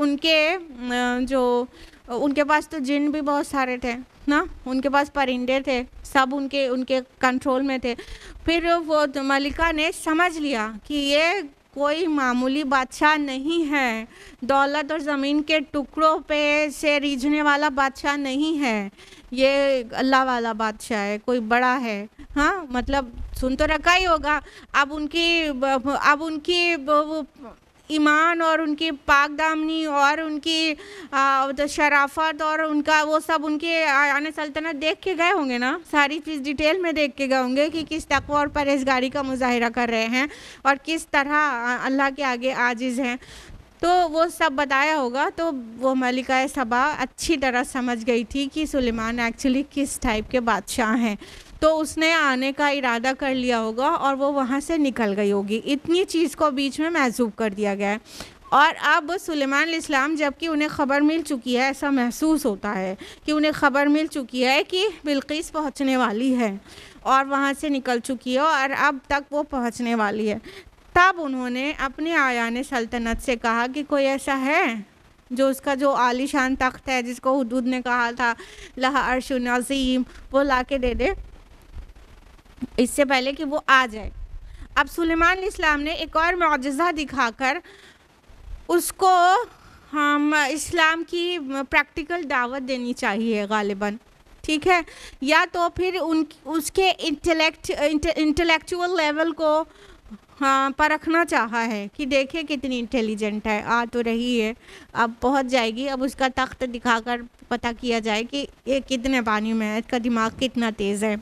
Speaker 2: ان کے پاس تو جن بھی بہت سارے تھے نا, ان کے پاس پرندے تھے, سب ان کے کنٹرول میں تھے. پھر وہ ملکہ نے سمجھ لیا کہ یہ کوئی معمولی بادشاہ نہیں ہے، دولت اور زمین کے ٹکڑوں پہ سے ریجھنے والا بادشاہ نہیں ہے، یہ اللہ والا بادشاہ ہے، کوئی بڑا ہے۔ ہاں مطلب سن تو رکھا ہی ہوگا۔ اب ان کی وہ ایمان اور ان کی پاک دامنی اور ان کی شرافت اور ان کا وہ سب ان کے آیان سلطنت دیکھ کے گئے ہوں گے نا، ساری چیز ڈیٹیل میں دیکھ کے گئے ہوں گے کہ کس تقوی اور پرہیزگاری کا مظاہرہ کر رہے ہیں اور کس طرح اللہ کے آگے عاجز ہیں، تو وہ سب بتایا ہوگا۔ تو وہ ملکہ سبا اچھی طرح سمجھ گئی تھی کہ سلیمان ایکچولی کس ٹائپ کے بادشاہ ہیں، تو اس نے آنے کا ارادہ کر لیا ہوگا اور وہ وہاں سے نکل گئی ہوگی۔ اتنی چیز کو بیچ میں محسوب کر دیا گیا ہے۔ اور اب سلیمان علیہ السلام جب کہ انہیں خبر مل چکی ہے، ایسا محسوس ہوتا ہے کہ انہیں خبر مل چکی ہے کہ بلقیس پہنچنے والی ہے اور وہاں سے نکل چکی ہے اور اب تک وہ پہنچنے والی ہے، تب انہوں نے اپنے آیان سلطنت سے کہا کہ کوئی ایسا ہے جو اس کا جو عالی شان تخت ہے جس کو حدود نے کہا تھا لہا عرش عظیم، وہ لا کے دے دے اس سے پہلے کہ وہ آ جائے۔ اب سلیمان علیہ السلام نے ایک اور معجزہ دکھا کر اس کو ہم اسلام کی پریکٹیکل دعوت دینی چاہیے غالباً، ٹھیک ہے، یا تو پھر اس کے انٹلیکچول لیول کو پرکھنا چاہا ہے کہ دیکھے کتنی انٹیلیجنٹ ہے، آ تو رہی ہے، اب پہنچ جائے گی، اب اس کا تخت دکھا کر پتہ کیا جائے کہ یہ کتنے پانی میں ہے، اس کا دماغ کتنا تیز ہے،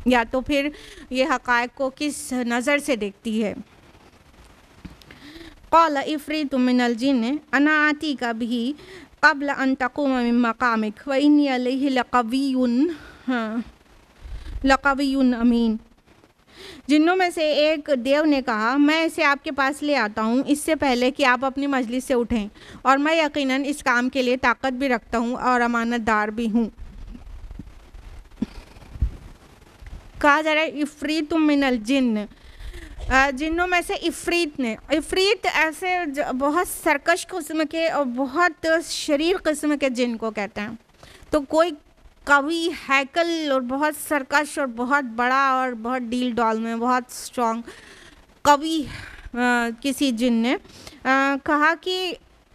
Speaker 2: یا تو پھر یہ حقائق کو کس نظر سے دیکھتی ہے۔ قال عفریت من الجن انا آتیک بہ قبل ان تقوم من مقامک وانی علیہ لقوی امین۔ جنوں میں سے ایک دیو نے کہا میں اسے آپ کے پاس لے آتا ہوں اس سے پہلے کہ آپ اپنی مجلس سے اٹھیں، اور میں یقیناً اس کام کے لیے طاقت بھی رکھتا ہوں اور امانت دار بھی ہوں۔ کہا جا رہا ہے عفریت من الجن، جنوں میں سے عفریت نے، عفریت ایسے بہت سرکش قسم کے اور بہت شریر قسم کے جن کو کہتے ہیں، تو کوئی قوی ہیکل اور بہت سرکش اور بہت بڑا اور بہت ڈیل ڈال میں بہت اسٹرانگ قوی کسی جن نے کہا کہ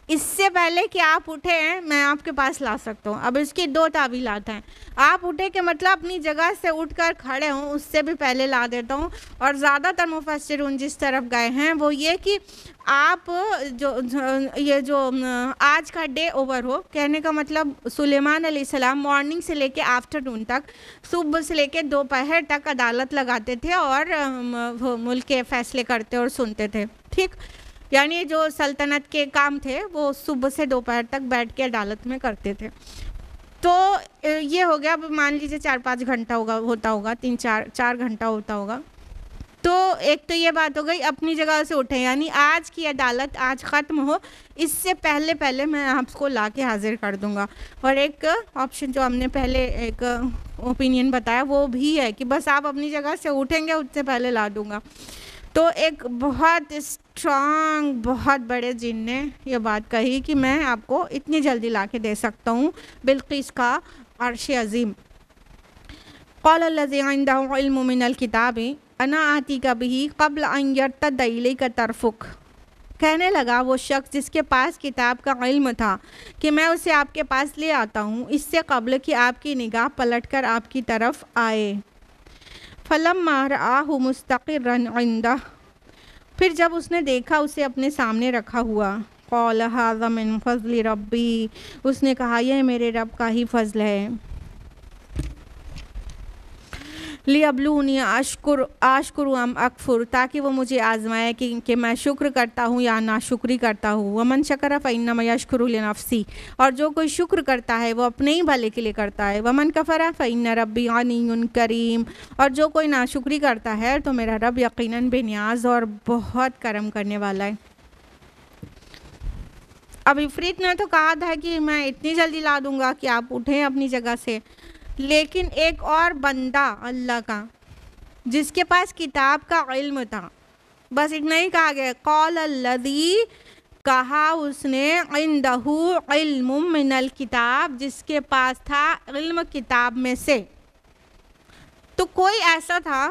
Speaker 2: اس سے پہلے کہ آپ اٹھیں میں آپ کے پاس لا سکتا ہوں۔ اب اس کی دو تعویلات ہیں، آپ اٹھے کہ مطلب اپنی جگہ سے اٹھ کر کھڑے ہوں، اس سے بھی پہلے لا دیتا ہوں، اور زیادہ تر مفسرون جس طرف گئے ہیں وہ یہ کہ آپ یہ جو آج کا ڈے اوور ہو، کہنے کا مطلب سلیمان علیہ السلام مارننگ سے لے کے آفٹر نون تک، صبح سے لے کے دوپہر تک عدالت لگاتے تھے اور ملک کے فیصلے کرتے اور سنتے تھے، ٹھیک، یعنی جو سلطنت کے کام تھے وہ صبح سے دوپہر تک بیٹھ کے عدالت میں کرتے تھے۔ تو یہ ہو گیا، اب مان لیجیے 4-5 گھنٹہ ہوتا ہوگا 3-4 گھنٹہ ہوتا ہوگا۔ تو ایک تو یہ بات ہو گئی اپنی جگہ سے اٹھیں، یعنی آج کی عدالت آج ختم ہو اس سے پہلے میں آپ کو لا کے حاضر کر دوں گا۔ اور ایک آپشن جو ہم نے پہلے ایک اوپینین بتایا وہ بھی ہے کہ بس آپ اپنی جگہ سے اٹھیں گے اس سے پہلے لا دوں گا۔ تو ایک بہت اسٹرانگ بہت بڑے جن نے یہ بات کہی کہ میں آپ کو اتنی جلدی لا کے دے سکتا ہوں بلقیس کا عرش عظیم۔ قال الذی عنده علم من الکتاب انا آتیک بہ قبل ان یرتد الیک طرفک۔ کہنے لگا وہ شخص جس کے پاس کتاب کا علم تھا کہ میں اسے آپ کے پاس لے آتا ہوں اس سے قبل کہ آپ کی نگاہ پلٹ کر آپ کی طرف آئے۔ فلما رآہ مستقرا عنده، پھر جب اس نے دیکھا اسے اپنے سامنے رکھا ہوا، قال ھذا من فضل ربی، اس نے کہا یہ میرے رب کا ہی فضل ہے، لیبلونی اشکر ام اکفر، تاکہ وہ مجھے آزمائے کہ میں شکر کرتا ہوں یا ناشکری کرتا ہوں۔ ومن شکر فانما یشکر لنفسی، اور جو کوئی شکر کرتا ہے وہ اپنے ہی بھلے کے لیے کرتا ہے۔ ومن کفر فان ربی غنی کریم، اور جو کوئی ناشکری کرتا ہے تو میرا رب یقیناً بے نیاز اور بہت کرم کرنے والا ہے۔ اب عفریت نے تو کہا تھا کہ میں اتنی جلدی لا دوں گا کہ آپ اٹھیں اپنی جگہ سے، لیکن ایک اور بندہ اللہ کا جس کے پاس کتاب کا علم تھا، بس اتنا ہی کہا گیا، قال الذی، کہا اس نے، عندہ علم من الکتاب، جس کے پاس تھا علم کتاب میں سے۔ تو کوئی ایسا تھا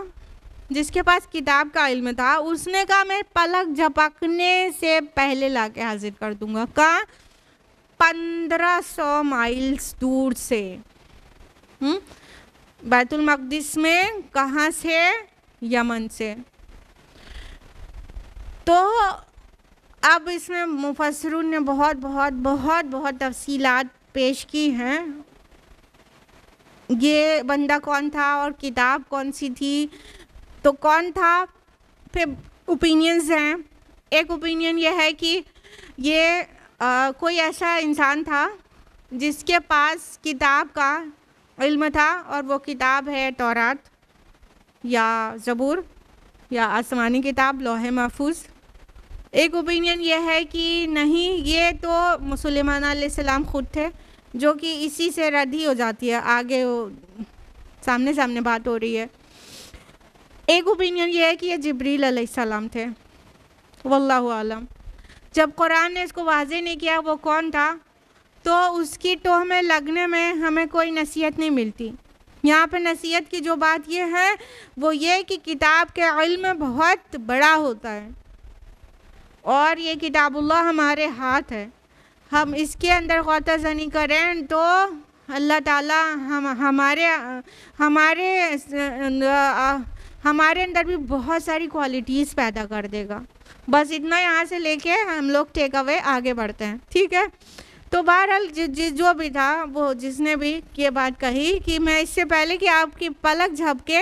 Speaker 2: جس کے پاس کتاب کا علم تھا، اس نے کہا میں پلک جھپکنے سے پہلے لا کے حاضر کر دوں گا. کہاں؟ 1500 مائلز دور سے. بیت المقدس میں. کہاں سے؟ یمن سے. تو اب اس میں مفسرون نے بہت بہت بہت بہت تفصیلات پیش کی ہیں. یہ بندہ کون تھا اور کتاب کون سی تھی؟ تو کون تھا؟ پھر اوپینینز ہیں. ایک اوپینین یہ ہے کہ یہ کوئی ایسا انسان تھا جس کے پاس کتاب کا علم تھا، اور وہ کتاب ہے تورات یا زبور یا آسمانی کتاب لوح محفوظ. ایک اوپینین یہ ہے کہ نہیں، یہ تو سلیمان علیہ السلام خود تھے، جو کہ اسی سے رد ہی ہو جاتی ہے، آگے وہ سامنے بات ہو رہی ہے. ایک اوپینین یہ ہے کہ یہ جبریل علیہ السلام تھے، واللہ عالم. جب قرآن نے اس کو واضح نہیں کیا وہ کون تھا، تو اس کی ٹوہ میں لگنے میں ہمیں کوئی نصیحت نہیں ملتی. یہاں پہ نصیحت کی جو بات یہ ہے وہ یہ کہ کتاب کے علم بہت بڑا ہوتا ہے، اور یہ کتاب اللہ ہمارے ہاتھ ہے. ہم اس کے اندر غوطہ زنی کریں تو اللہ تعالیٰ ہمارے اندر بھی بہت ساری کوالٹیز پیدا کر دے گا. بس اتنا یہاں سے لے کے ہم لوگ ٹیک اوے آگے بڑھتے ہیں. ٹھیک ہے. تو بہرحال جو بھی تھا، وہ جس نے بھی یہ بات کہی کہ میں اس سے پہلے کہ آپ کی پلک جھپ کے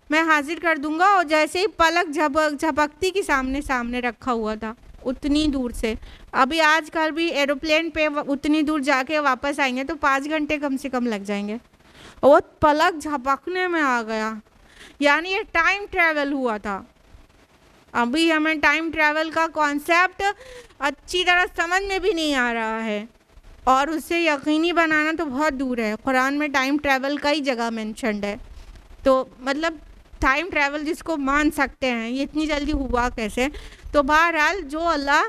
Speaker 2: میں حاضر کر دوں گا، اور جیسے ہی پلک جھپکتی کی سامنے رکھا ہوا تھا اتنی دور سے. ابھی آج کل بھی ایروپلین پہ اتنی دور جا کے واپس آئیں گے تو 5 گھنٹے کم سے کم لگ جائیں گے. وہ پلک جھپکنے میں آ گیا، یعنی یہ ٹائم ٹریول ہوا تھا. ابھی ہمیں ٹائم ٹریول کا کانسیپٹ اچھی طرح سمجھ میں بھی نہیں آ رہا ہے، اور اسے یقینی بنانا تو بہت دور ہے. قرآن میں ٹائم ٹریول کئی جگہ مینشنڈ ہے، تو مطلب ٹائم ٹریول جس کو مان سکتے ہیں، یہ اتنی جلدی ہوا کیسے؟ تو بہرحال جو اللہ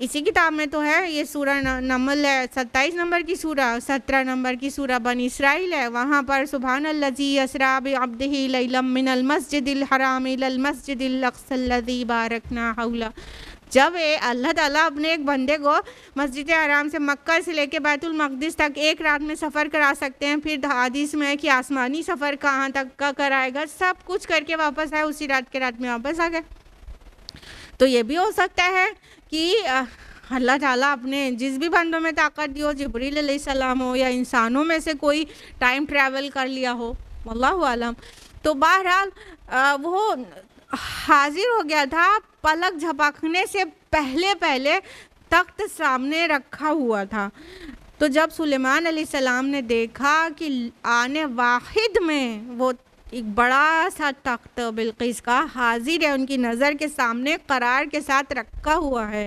Speaker 2: اسی کتاب میں تو ہے. یہ سورہ نمل ہے، 27 نمبر کی سورہ، 17 نمبر کی سورہ بنی اسرائیل ہے. وہاں پر سبحان الذی اسریٰ بعبدہ لیلا من المسجد الحرام الی المسجد الاقصی الذی بارکنا حولہ. جب اللہ تعالیٰ اپنے ایک بندے کو مسجد حرام سے مکہ سے لے کے بیت المقدس تک ایک رات میں سفر کرا سکتے ہیں، پھر حدیث میں ہے کہ آسمانی سفر کہاں تک کا کرائے گا، سب کچھ کر کے واپس آئے، اسی رات کے رات میں واپس آ گئے. تو یہ بھی ہو سکتا ہے کہ اللہ تعالیٰ اپنے جس بھی بندوں میں طاقت دی ہو، جبریل علیہ السلام ہو یا انسانوں میں سے کوئی ٹائم ٹریول کر لیا ہو، واللہ عالم. تو بہرحال وہ حاضر ہو گیا تھا، پلک جھپکنے سے پہلے تخت سامنے رکھا ہوا تھا. تو جب سلیمان علیہ السلام نے دیکھا کہ آنے واحد میں وہ ایک بڑا سا تخت بلقیس کا حاضر ہے، ان کی نظر کے سامنے قرار کے ساتھ رکھا ہوا ہے،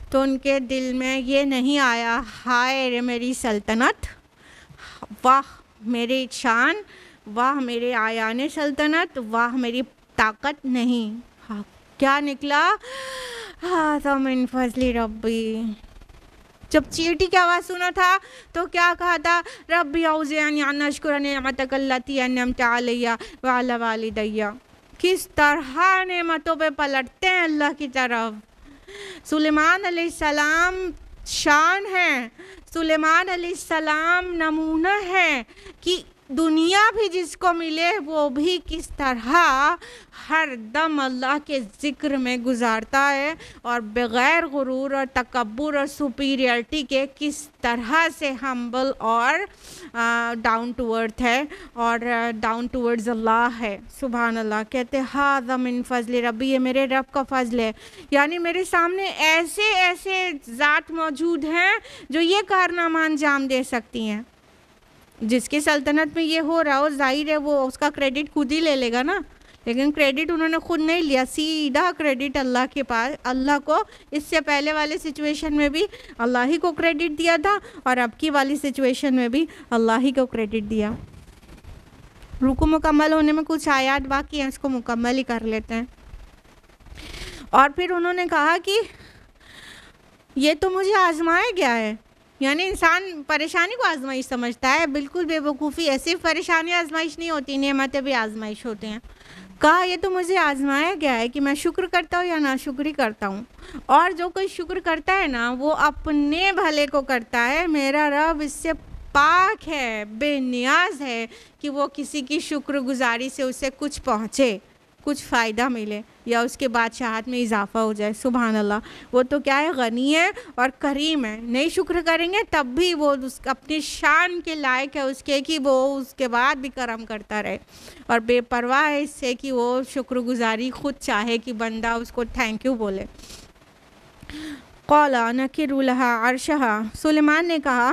Speaker 2: تو ان کے دل میں یہ نہیں آیا ہائے رے میری سلطنت، واہ میری شان، واہ میرے آیان سلطنت، واہ میری طاقت نہیں. کیا نکلا؟ ھذا من فضل ربی. جب چیٹی کی آواز سنا تھا تو کیا کہا تھا؟ ربی اوزعنی ان اشکر نعمتک التی انعمت علی وعلی والدی. کس طرح نعمتوں پہ پلٹتے ہیں اللہ کی طرف. سلیمان علیہ السلام شان ہے، سلیمان علیہ السلام نمونہ ہے کہ دنیا بھی جس کو ملے وہ بھی کس طرح ہر دم اللہ کے ذکر میں گزارتا ہے، اور بغیر غرور اور تکبر اور سپیریئرٹی کے کس طرح سے ہمبل اور ڈاؤن ٹو ارتھ ہے، اور ڈاؤن ٹورڈز اللہ ہے. سبحان اللہ. کہتے ھذا من فضل ربی، یہ میرے رب کا فضل ہے. یعنی میرے سامنے ایسے ذات موجود ہیں جو یہ کارنامہ انجام دے سکتی ہیں. جس کی سلطنت میں یہ ہو رہا ہو، ظاہر ہے وہ اس کا کریڈٹ خود ہی لے لے گا نا، لیکن کریڈٹ انہوں نے خود نہیں لیا، سیدھا کریڈٹ اللہ کے پاس. اللہ کو اس سے پہلے والے سچویشن میں بھی اللہ ہی کو کریڈٹ دیا تھا، اور اب کی والی سچویشن میں بھی اللہ ہی کو کریڈٹ دیا. رکوع مکمل ہونے میں کچھ آیات باقی ہیں، اس کو مکمل ہی کر لیتے ہیں. اور پھر انہوں نے کہا کہ یہ تو مجھے آزمایا گیا ہے. یعنی انسان پریشانی کو آزمائش سمجھتا ہے، بالکل بے وقوفی ہے. صرف پریشانی آزمائش نہیں ہوتی، نعمتیں بھی آزمائش ہوتے ہیں. کہا یہ تو مجھے آزمایا گیا ہے کہ میں شکر کرتا ہوں یا ناشکری کرتا ہوں، اور جو کوئی شکر کرتا ہے نا وہ اپنے بھلے کو کرتا ہے، میرا رب اس سے پاک ہے، بے نیاز ہے کہ وہ کسی کی شکر گزاری سے اسے کچھ پہنچے، کچھ فائدہ ملے یا اس کے بادشاہت میں اضافہ ہو جائے۔ سبحان اللہ، وہ تو کیا ہے، غنی ہے اور کریم ہے، نہیں شکر کریں گے تب بھی وہ اپنی شان کے لائق ہے اس کے کہ وہ اس کے بعد بھی کرم کرتا رہے، اور بے پرواہ ہے اس سے کہ وہ شکر گزاری خود چاہے کہ بندہ اس کو تھینک یو بولے۔ قَالَ نَكِرُوا لَهَا عَرْشَهَا، سلیمان نے کہا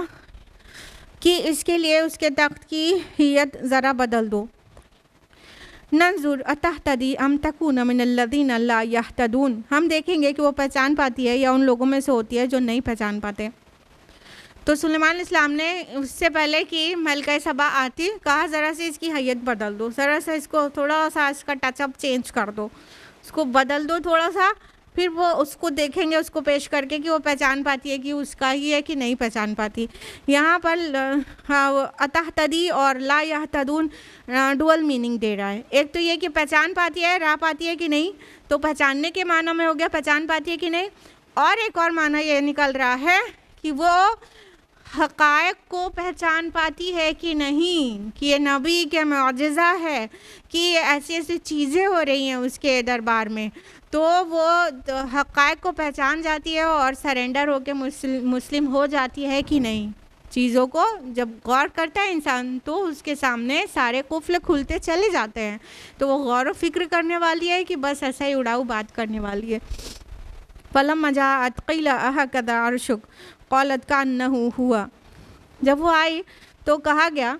Speaker 2: کہ اس کے لیے اس کے تخت کی ہیئت ذرا بدل دو۔ ننظر اتہتدی ام تکون من الذین لا یہتدون، ہم دیکھیں گے کہ وہ پہچان پاتی ہے یا ان لوگوں میں سے ہوتی ہے جو نہیں پہچان پاتے۔ تو سلیمان علیہ السلام نے اس سے پہلے کہ ملکہ سبا آتی کہا ذرا سے اس کی حیت بدل دو، ذرا سا اس کو تھوڑا سا اس کا ٹچ اپ چینج کر دو، اس کو بدل دو تھوڑا سا، پھر وہ اس کو دیکھیں گے اس کو پیش کر کے کہ وہ پہچان پاتی ہے کہ اس کا ہی ہے کہ نہیں پہچان پاتی۔ یہاں پر اتہتدی اور لا یہتدون ڈول میننگ دے رہا ہے، ایک تو یہ کہ پہچان پاتی ہے، راہ پاتی ہے کہ نہیں، تو پہچاننے کے معنی میں ہو گیا پہچان پاتی ہے کہ نہیں، اور ایک اور معنی یہ نکل رہا ہے کہ وہ حقائق کو پہچان پاتی ہے کہ نہیں، کہ یہ نبی کے معجزہ ہے، کہ ایسی ایسی چیزیں ہو رہی ہیں اس کے دربار میں، تو وہ حقائق کو پہچان جاتی ہے اور سرنڈر ہو کے مسلم ہو جاتی ہے کہ نہیں۔ چیزوں کو جب غور کرتا ہے انسان تو اس کے سامنے سارے قفل کھلتے چلے جاتے ہیں، تو وہ غور و فکر کرنے والی ہے کہ بس ایسا ہی اڑاؤ بات کرنے والی ہے۔ فَلَمَّا جَاءَتْ قِيلَ أَهَكَذَا عَرْشُكَ قَالَتْ كَأَنَّهُ هُوَ، جب وہ آئی تو کہا گیا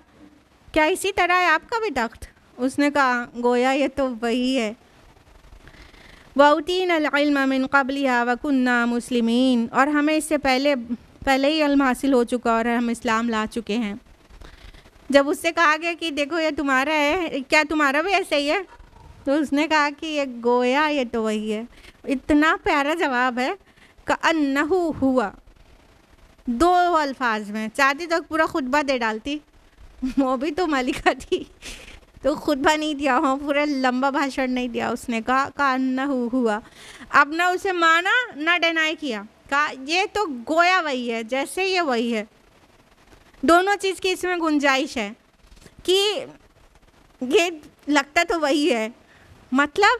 Speaker 2: کیا اسی طرح ہے آپ کا بھی تخت؟ اس نے کہا گویا یہ تو وہی ہے۔ وَأُوتِينَا الْعِلْمَ مِنْ قَبْلِهَا وَكُنَّا مُسْلِمِينَ، اور ہمیں اس سے پہلے ہی علم حاصل ہو چکا اور ہم اسلام لا چکے ہیں۔ جب اس سے کہا گیا کہ دیکھو یہ تمہارا ہے، کیا تمہارا بھی ایسا ہی ہے؟ تو اس نے کہا کہ یہ گویا یہ تو وہی ہے۔ اتنا پیارا جواب ہے، كَأَنَّهُ هُوَ، دو الفاظ میں، چاہتی تو پورا خطبہ دے ڈالتی، وہ بھی تو ملکہ تھی تو خطبہ نہیں دیا، ہاں پورا لمبا بھاشن نہیں دیا، اس نے کہا كَأَنَّهُ هُوَ، اب نہ اسے مانا نہ ڈینائی کیا، کہا یہ تو گویا وہی ہے، جیسے یہ وہی ہے۔ دونوں چیز کی اس میں گنجائش ہے کہ یہ لگتا تو وہی ہے، مطلب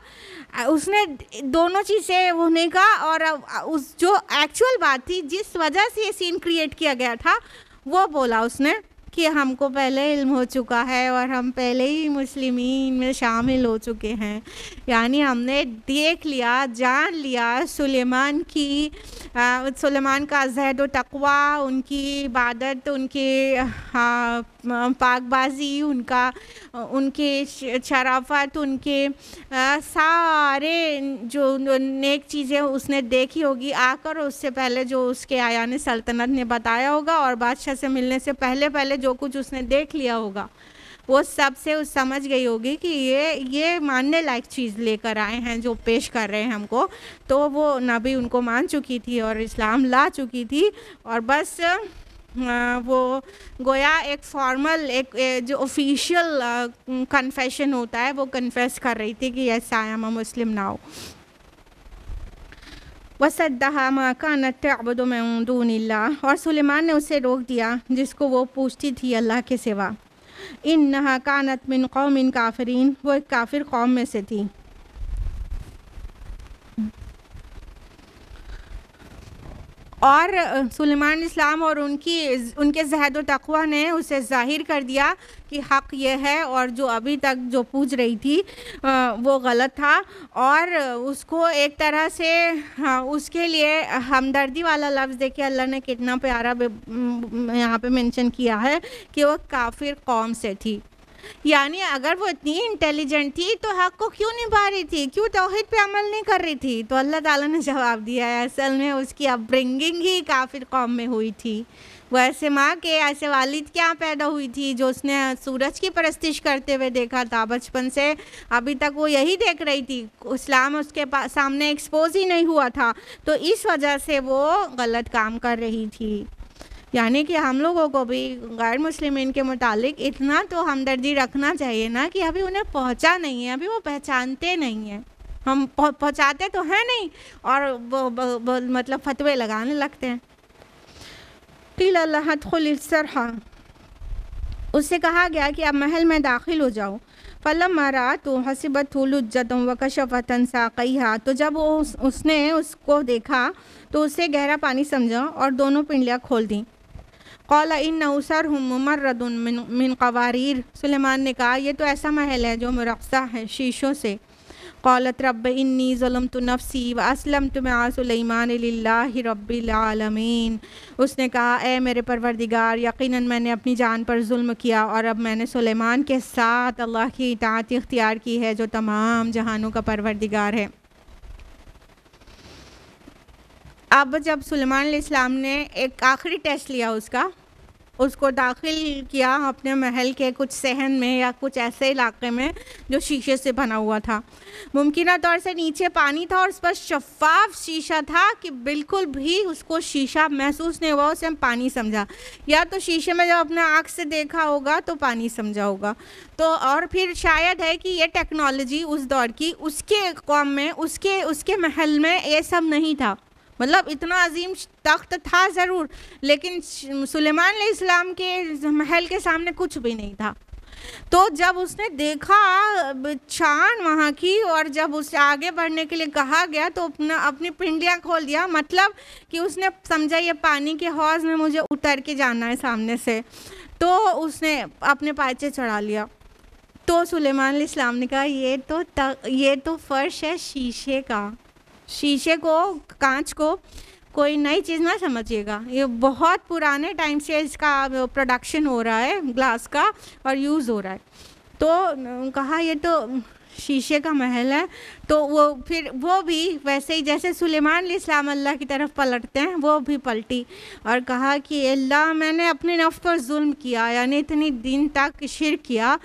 Speaker 2: اس نے دونوں چیزیں وہ نہیں کہا، اور اس جو ایکچول بات تھی جس وجہ سے یہ سین کریٹ کیا گیا تھا وہ بولا اس نے کہ ہم کو پہلے علم ہو چکا ہے اور ہم پہلے ہی مسلمین میں شامل ہو چکے ہیں، یعنی ہم نے دیکھ لیا، جان لیا سلیمان کا زہد و تقویٰ، ان کی عبادت، ان کی پاک بازی، ان کی شرافت، ان کے سارے جو نیک چیزیں اس نے دیکھی ہوگی آ کر، اس سے پہلے جو اس کے آیان سلطنت نے بتایا ہوگا، اور بادشاہ سے ملنے سے پہلے جو کچھ اس نے دیکھ لیا ہوگا، وہ سب سے سمجھ گئی ہوگی کہ یہ ماننے لائق چیز لے کر آئے ہیں جو پیش کر رہے ہیں ہم کو، تو وہ نبی ان کو مان چکی تھی اور اسلام لا چکی تھی، اور بس وہ گویا ایک فارمل، ایک جو آفیشیل کنفیشن ہوتا ہے وہ کنفیس کر رہی تھی کہ یس I am a Muslim now. وَصَدَّهَا مَا كَانَتْ تَعْبُدُ مِن دُونِ اللَّهِ، اور سلیمان نے اسے روک دیا جس کو وہ پوچھتی تھی اللہ کے سوا۔ إِنَّهَا كَانَتْ مِن قَوْمٍ كَافِرِينَ، وہ ایک کافر قوم میں سے تھی۔ اور سلیمان اسلام اور ان کے زہد و تقویٰ نے اسے ظاہر کر دیا کہ حق یہ ہے، اور جو ابھی تک جو پوچھ رہی تھی وہ غلط تھا، اور اس کو ایک طرح سے اس کے لیے ہمدردی والا لفظ دیکھیں اللہ نے کتنا پیارا یہاں پہ مینشن کیا ہے کہ وہ کافر قوم سے تھی، یعنی اگر وہ اتنی انٹیلیجنٹ تھی تو حق کو کیوں نہیں پا رہی تھی، کیوں توحید پہ عمل نہیں کر رہی تھی؟ تو اللہ تعالیٰ نے جواب دیا ہے اصل میں اس کی اپ برنگنگ ہی کافر قوم میں ہوئی تھی، وہ ایسے ماں کے ایسے والد کیا پیدا ہوئی تھی جو اس نے سورج کی پرستش کرتے ہوئے دیکھا تھا، بچپن سے ابھی تک وہ یہی دیکھ رہی تھی، اسلام اس کے سامنے ایکسپوز ہی نہیں ہوا تھا، تو اس وجہ سے وہ غلط کام کر رہی تھی۔ یعنی کہ ہم لوگوں کو بھی غیر مسلمین کے متعلق اتنا تو ہمدردی رکھنا چاہیے نا کہ ابھی انہیں پہنچا نہیں ہے، ابھی وہ پہچانتے نہیں ہیں، ہم پہنچاتے تو ہیں نہیں اور وہ مطلب فتوے لگانے لگتے ہیں۔ قیل اللہ ادخل الصرح، اس سے کہا گیا کہ اب محل میں داخل ہو جاؤ۔ فلما رأته حسبته لجة وكشفت عن ساقيها، تو جب اس نے اس کو دیکھا تو اسے گہرا پانی سمجھا اور دونوں پنڈلیاں کھول دیں۔ قال إنه صرح ممرد من قوارير، سلیمان نے کہا یہ تو ایسا محل ہے جو مرقصہ ہے شیشوں سے۔ قالت رب انی ظلمت نفسی واسلمت مع سلیمان للہ رب العالمین، اس نے کہا اے میرے پروردگار یقیناً میں نے اپنی جان پر ظلم کیا اور اب میں نے سلیمان کے ساتھ اللہ کی اطاعت اختیار کی ہے جو تمام جہانوں کا پروردگار ہے۔ اب جب سلیمان علیہ السلام نے ایک آخری ٹیسٹ لیا اس کو داخل کیا اپنے محل کے کچھ صحن میں یا کچھ ایسے علاقے میں جو شیشے سے بنا ہوا تھا، ممکنہ طور سے نیچے پانی تھا اور اس پر شفاف شیشہ تھا کہ بالکل بھی اس کو شیشہ محسوس نہیں ہوا، اسے پانی سمجھا، یا تو شیشے میں جب اپنے آنکھ سے دیکھا ہوگا تو پانی سمجھا ہوگا۔ تو اور پھر شاید ہے کہ یہ ٹیکنالوجی اس دور کی اس کے قوم میں اس کے محل میں یہ سب نہیں تھا، مطلب اتنا عظیم تخت تھا ضرور لیکن سلیمان علیہ السلام کے محل کے سامنے کچھ بھی نہیں تھا۔ تو جب اس نے دیکھا شان وہاں کی اور جب اسے آگے بڑھنے کے لیے کہا گیا تو اپنی پنڈلیاں کھول دیا، مطلب کہ اس نے سمجھا یہ پانی کے حوض میں مجھے اتر کے جانا ہے سامنے سے، تو اس نے اپنے پائچے چڑھا لیا۔ تو سلیمان علیہ السلام نے کہا یہ تو فرش ہے شیشے کا، شیشے کو کانچ کو کوئی نئی چیز نہ سمجھیے گا، یہ بہت پرانے ٹائم سے اس کا پروڈکشن ہو رہا ہے گلاس کا اور یوز ہو رہا ہے۔ تو کہا یہ تو شیشے کا محل ہے۔ تو وہ بھی ویسے ہی جیسے سلیمان علیہ السلام اللہ کی طرف پلٹتے ہیں وہ بھی پلٹی اور کہا کہ اللہ میں نے اپنے نفس پر ظلم کیا، یعنی اتنی دن تک شرک کیا،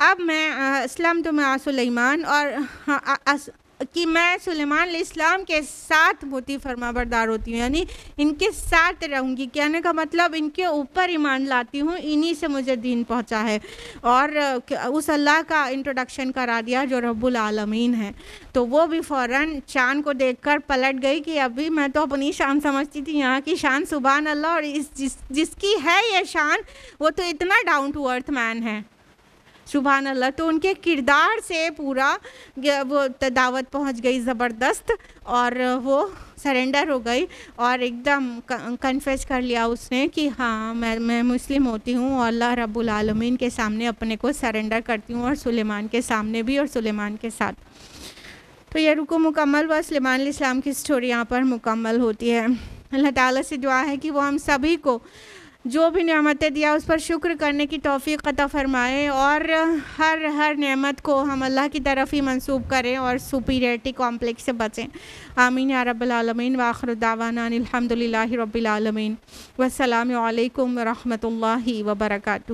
Speaker 2: اب میں اسلمت مع سلیمان اور کہ میں سلیمان علیہ السلام کے ساتھ مطیع فرما بردار ہوتی ہوں، یعنی ان کے ساتھ رہوں گی، کہنے کا مطلب ان کے اوپر ایمان لاتی ہوں، انہی سے مجھے دین پہنچا ہے، اور اس اللہ کا انٹروڈکشن کرا دیا جو رب العالمین ہے۔ تو وہ بھی فوراً شان کو دیکھ کر پلٹ گئی کہ ابھی میں تو اپنی شان سمجھتی تھی، یہاں کی شان سبحان اللہ، اور جس کی ہے یہ شان وہ تو اتنا ڈاؤن ٹو ارتھ مین ہے سبحان اللہ۔ تو ان کے کردار سے پورا وہ دعوت پہنچ گئی زبردست، اور وہ سرنڈر ہو گئی اور ایک دم کنفیس کر لیا اس نے کہ ہاں میں مسلم ہوتی ہوں اور اللہ رب العالمین کے سامنے اپنے کو سرنڈر کرتی ہوں، اور سلیمان کے سامنے بھی اور سلیمان کے ساتھ۔ تو یہ رکوع مکمل ہوا، سلیمان علیہ السلام کی سٹوری یہاں پر مکمل ہوتی ہے۔ اللہ تعالیٰ سے دعا ہے کہ وہ ہم سبھی کو جو بھی نعمتیں دیا اس پر شکر کرنے کی توفیق عطا فرمائے، اور ہر نعمت کو ہم اللہ کی طرف ہی منسوب کریں اور سپیریئرٹی کمپلیکس سے بچیں۔ آمین یا رب العالمین۔ وآخر دعوانا الحمدللہ رب العالمین، والسلام علیکم ورحمۃ اللہ وبرکاتہ۔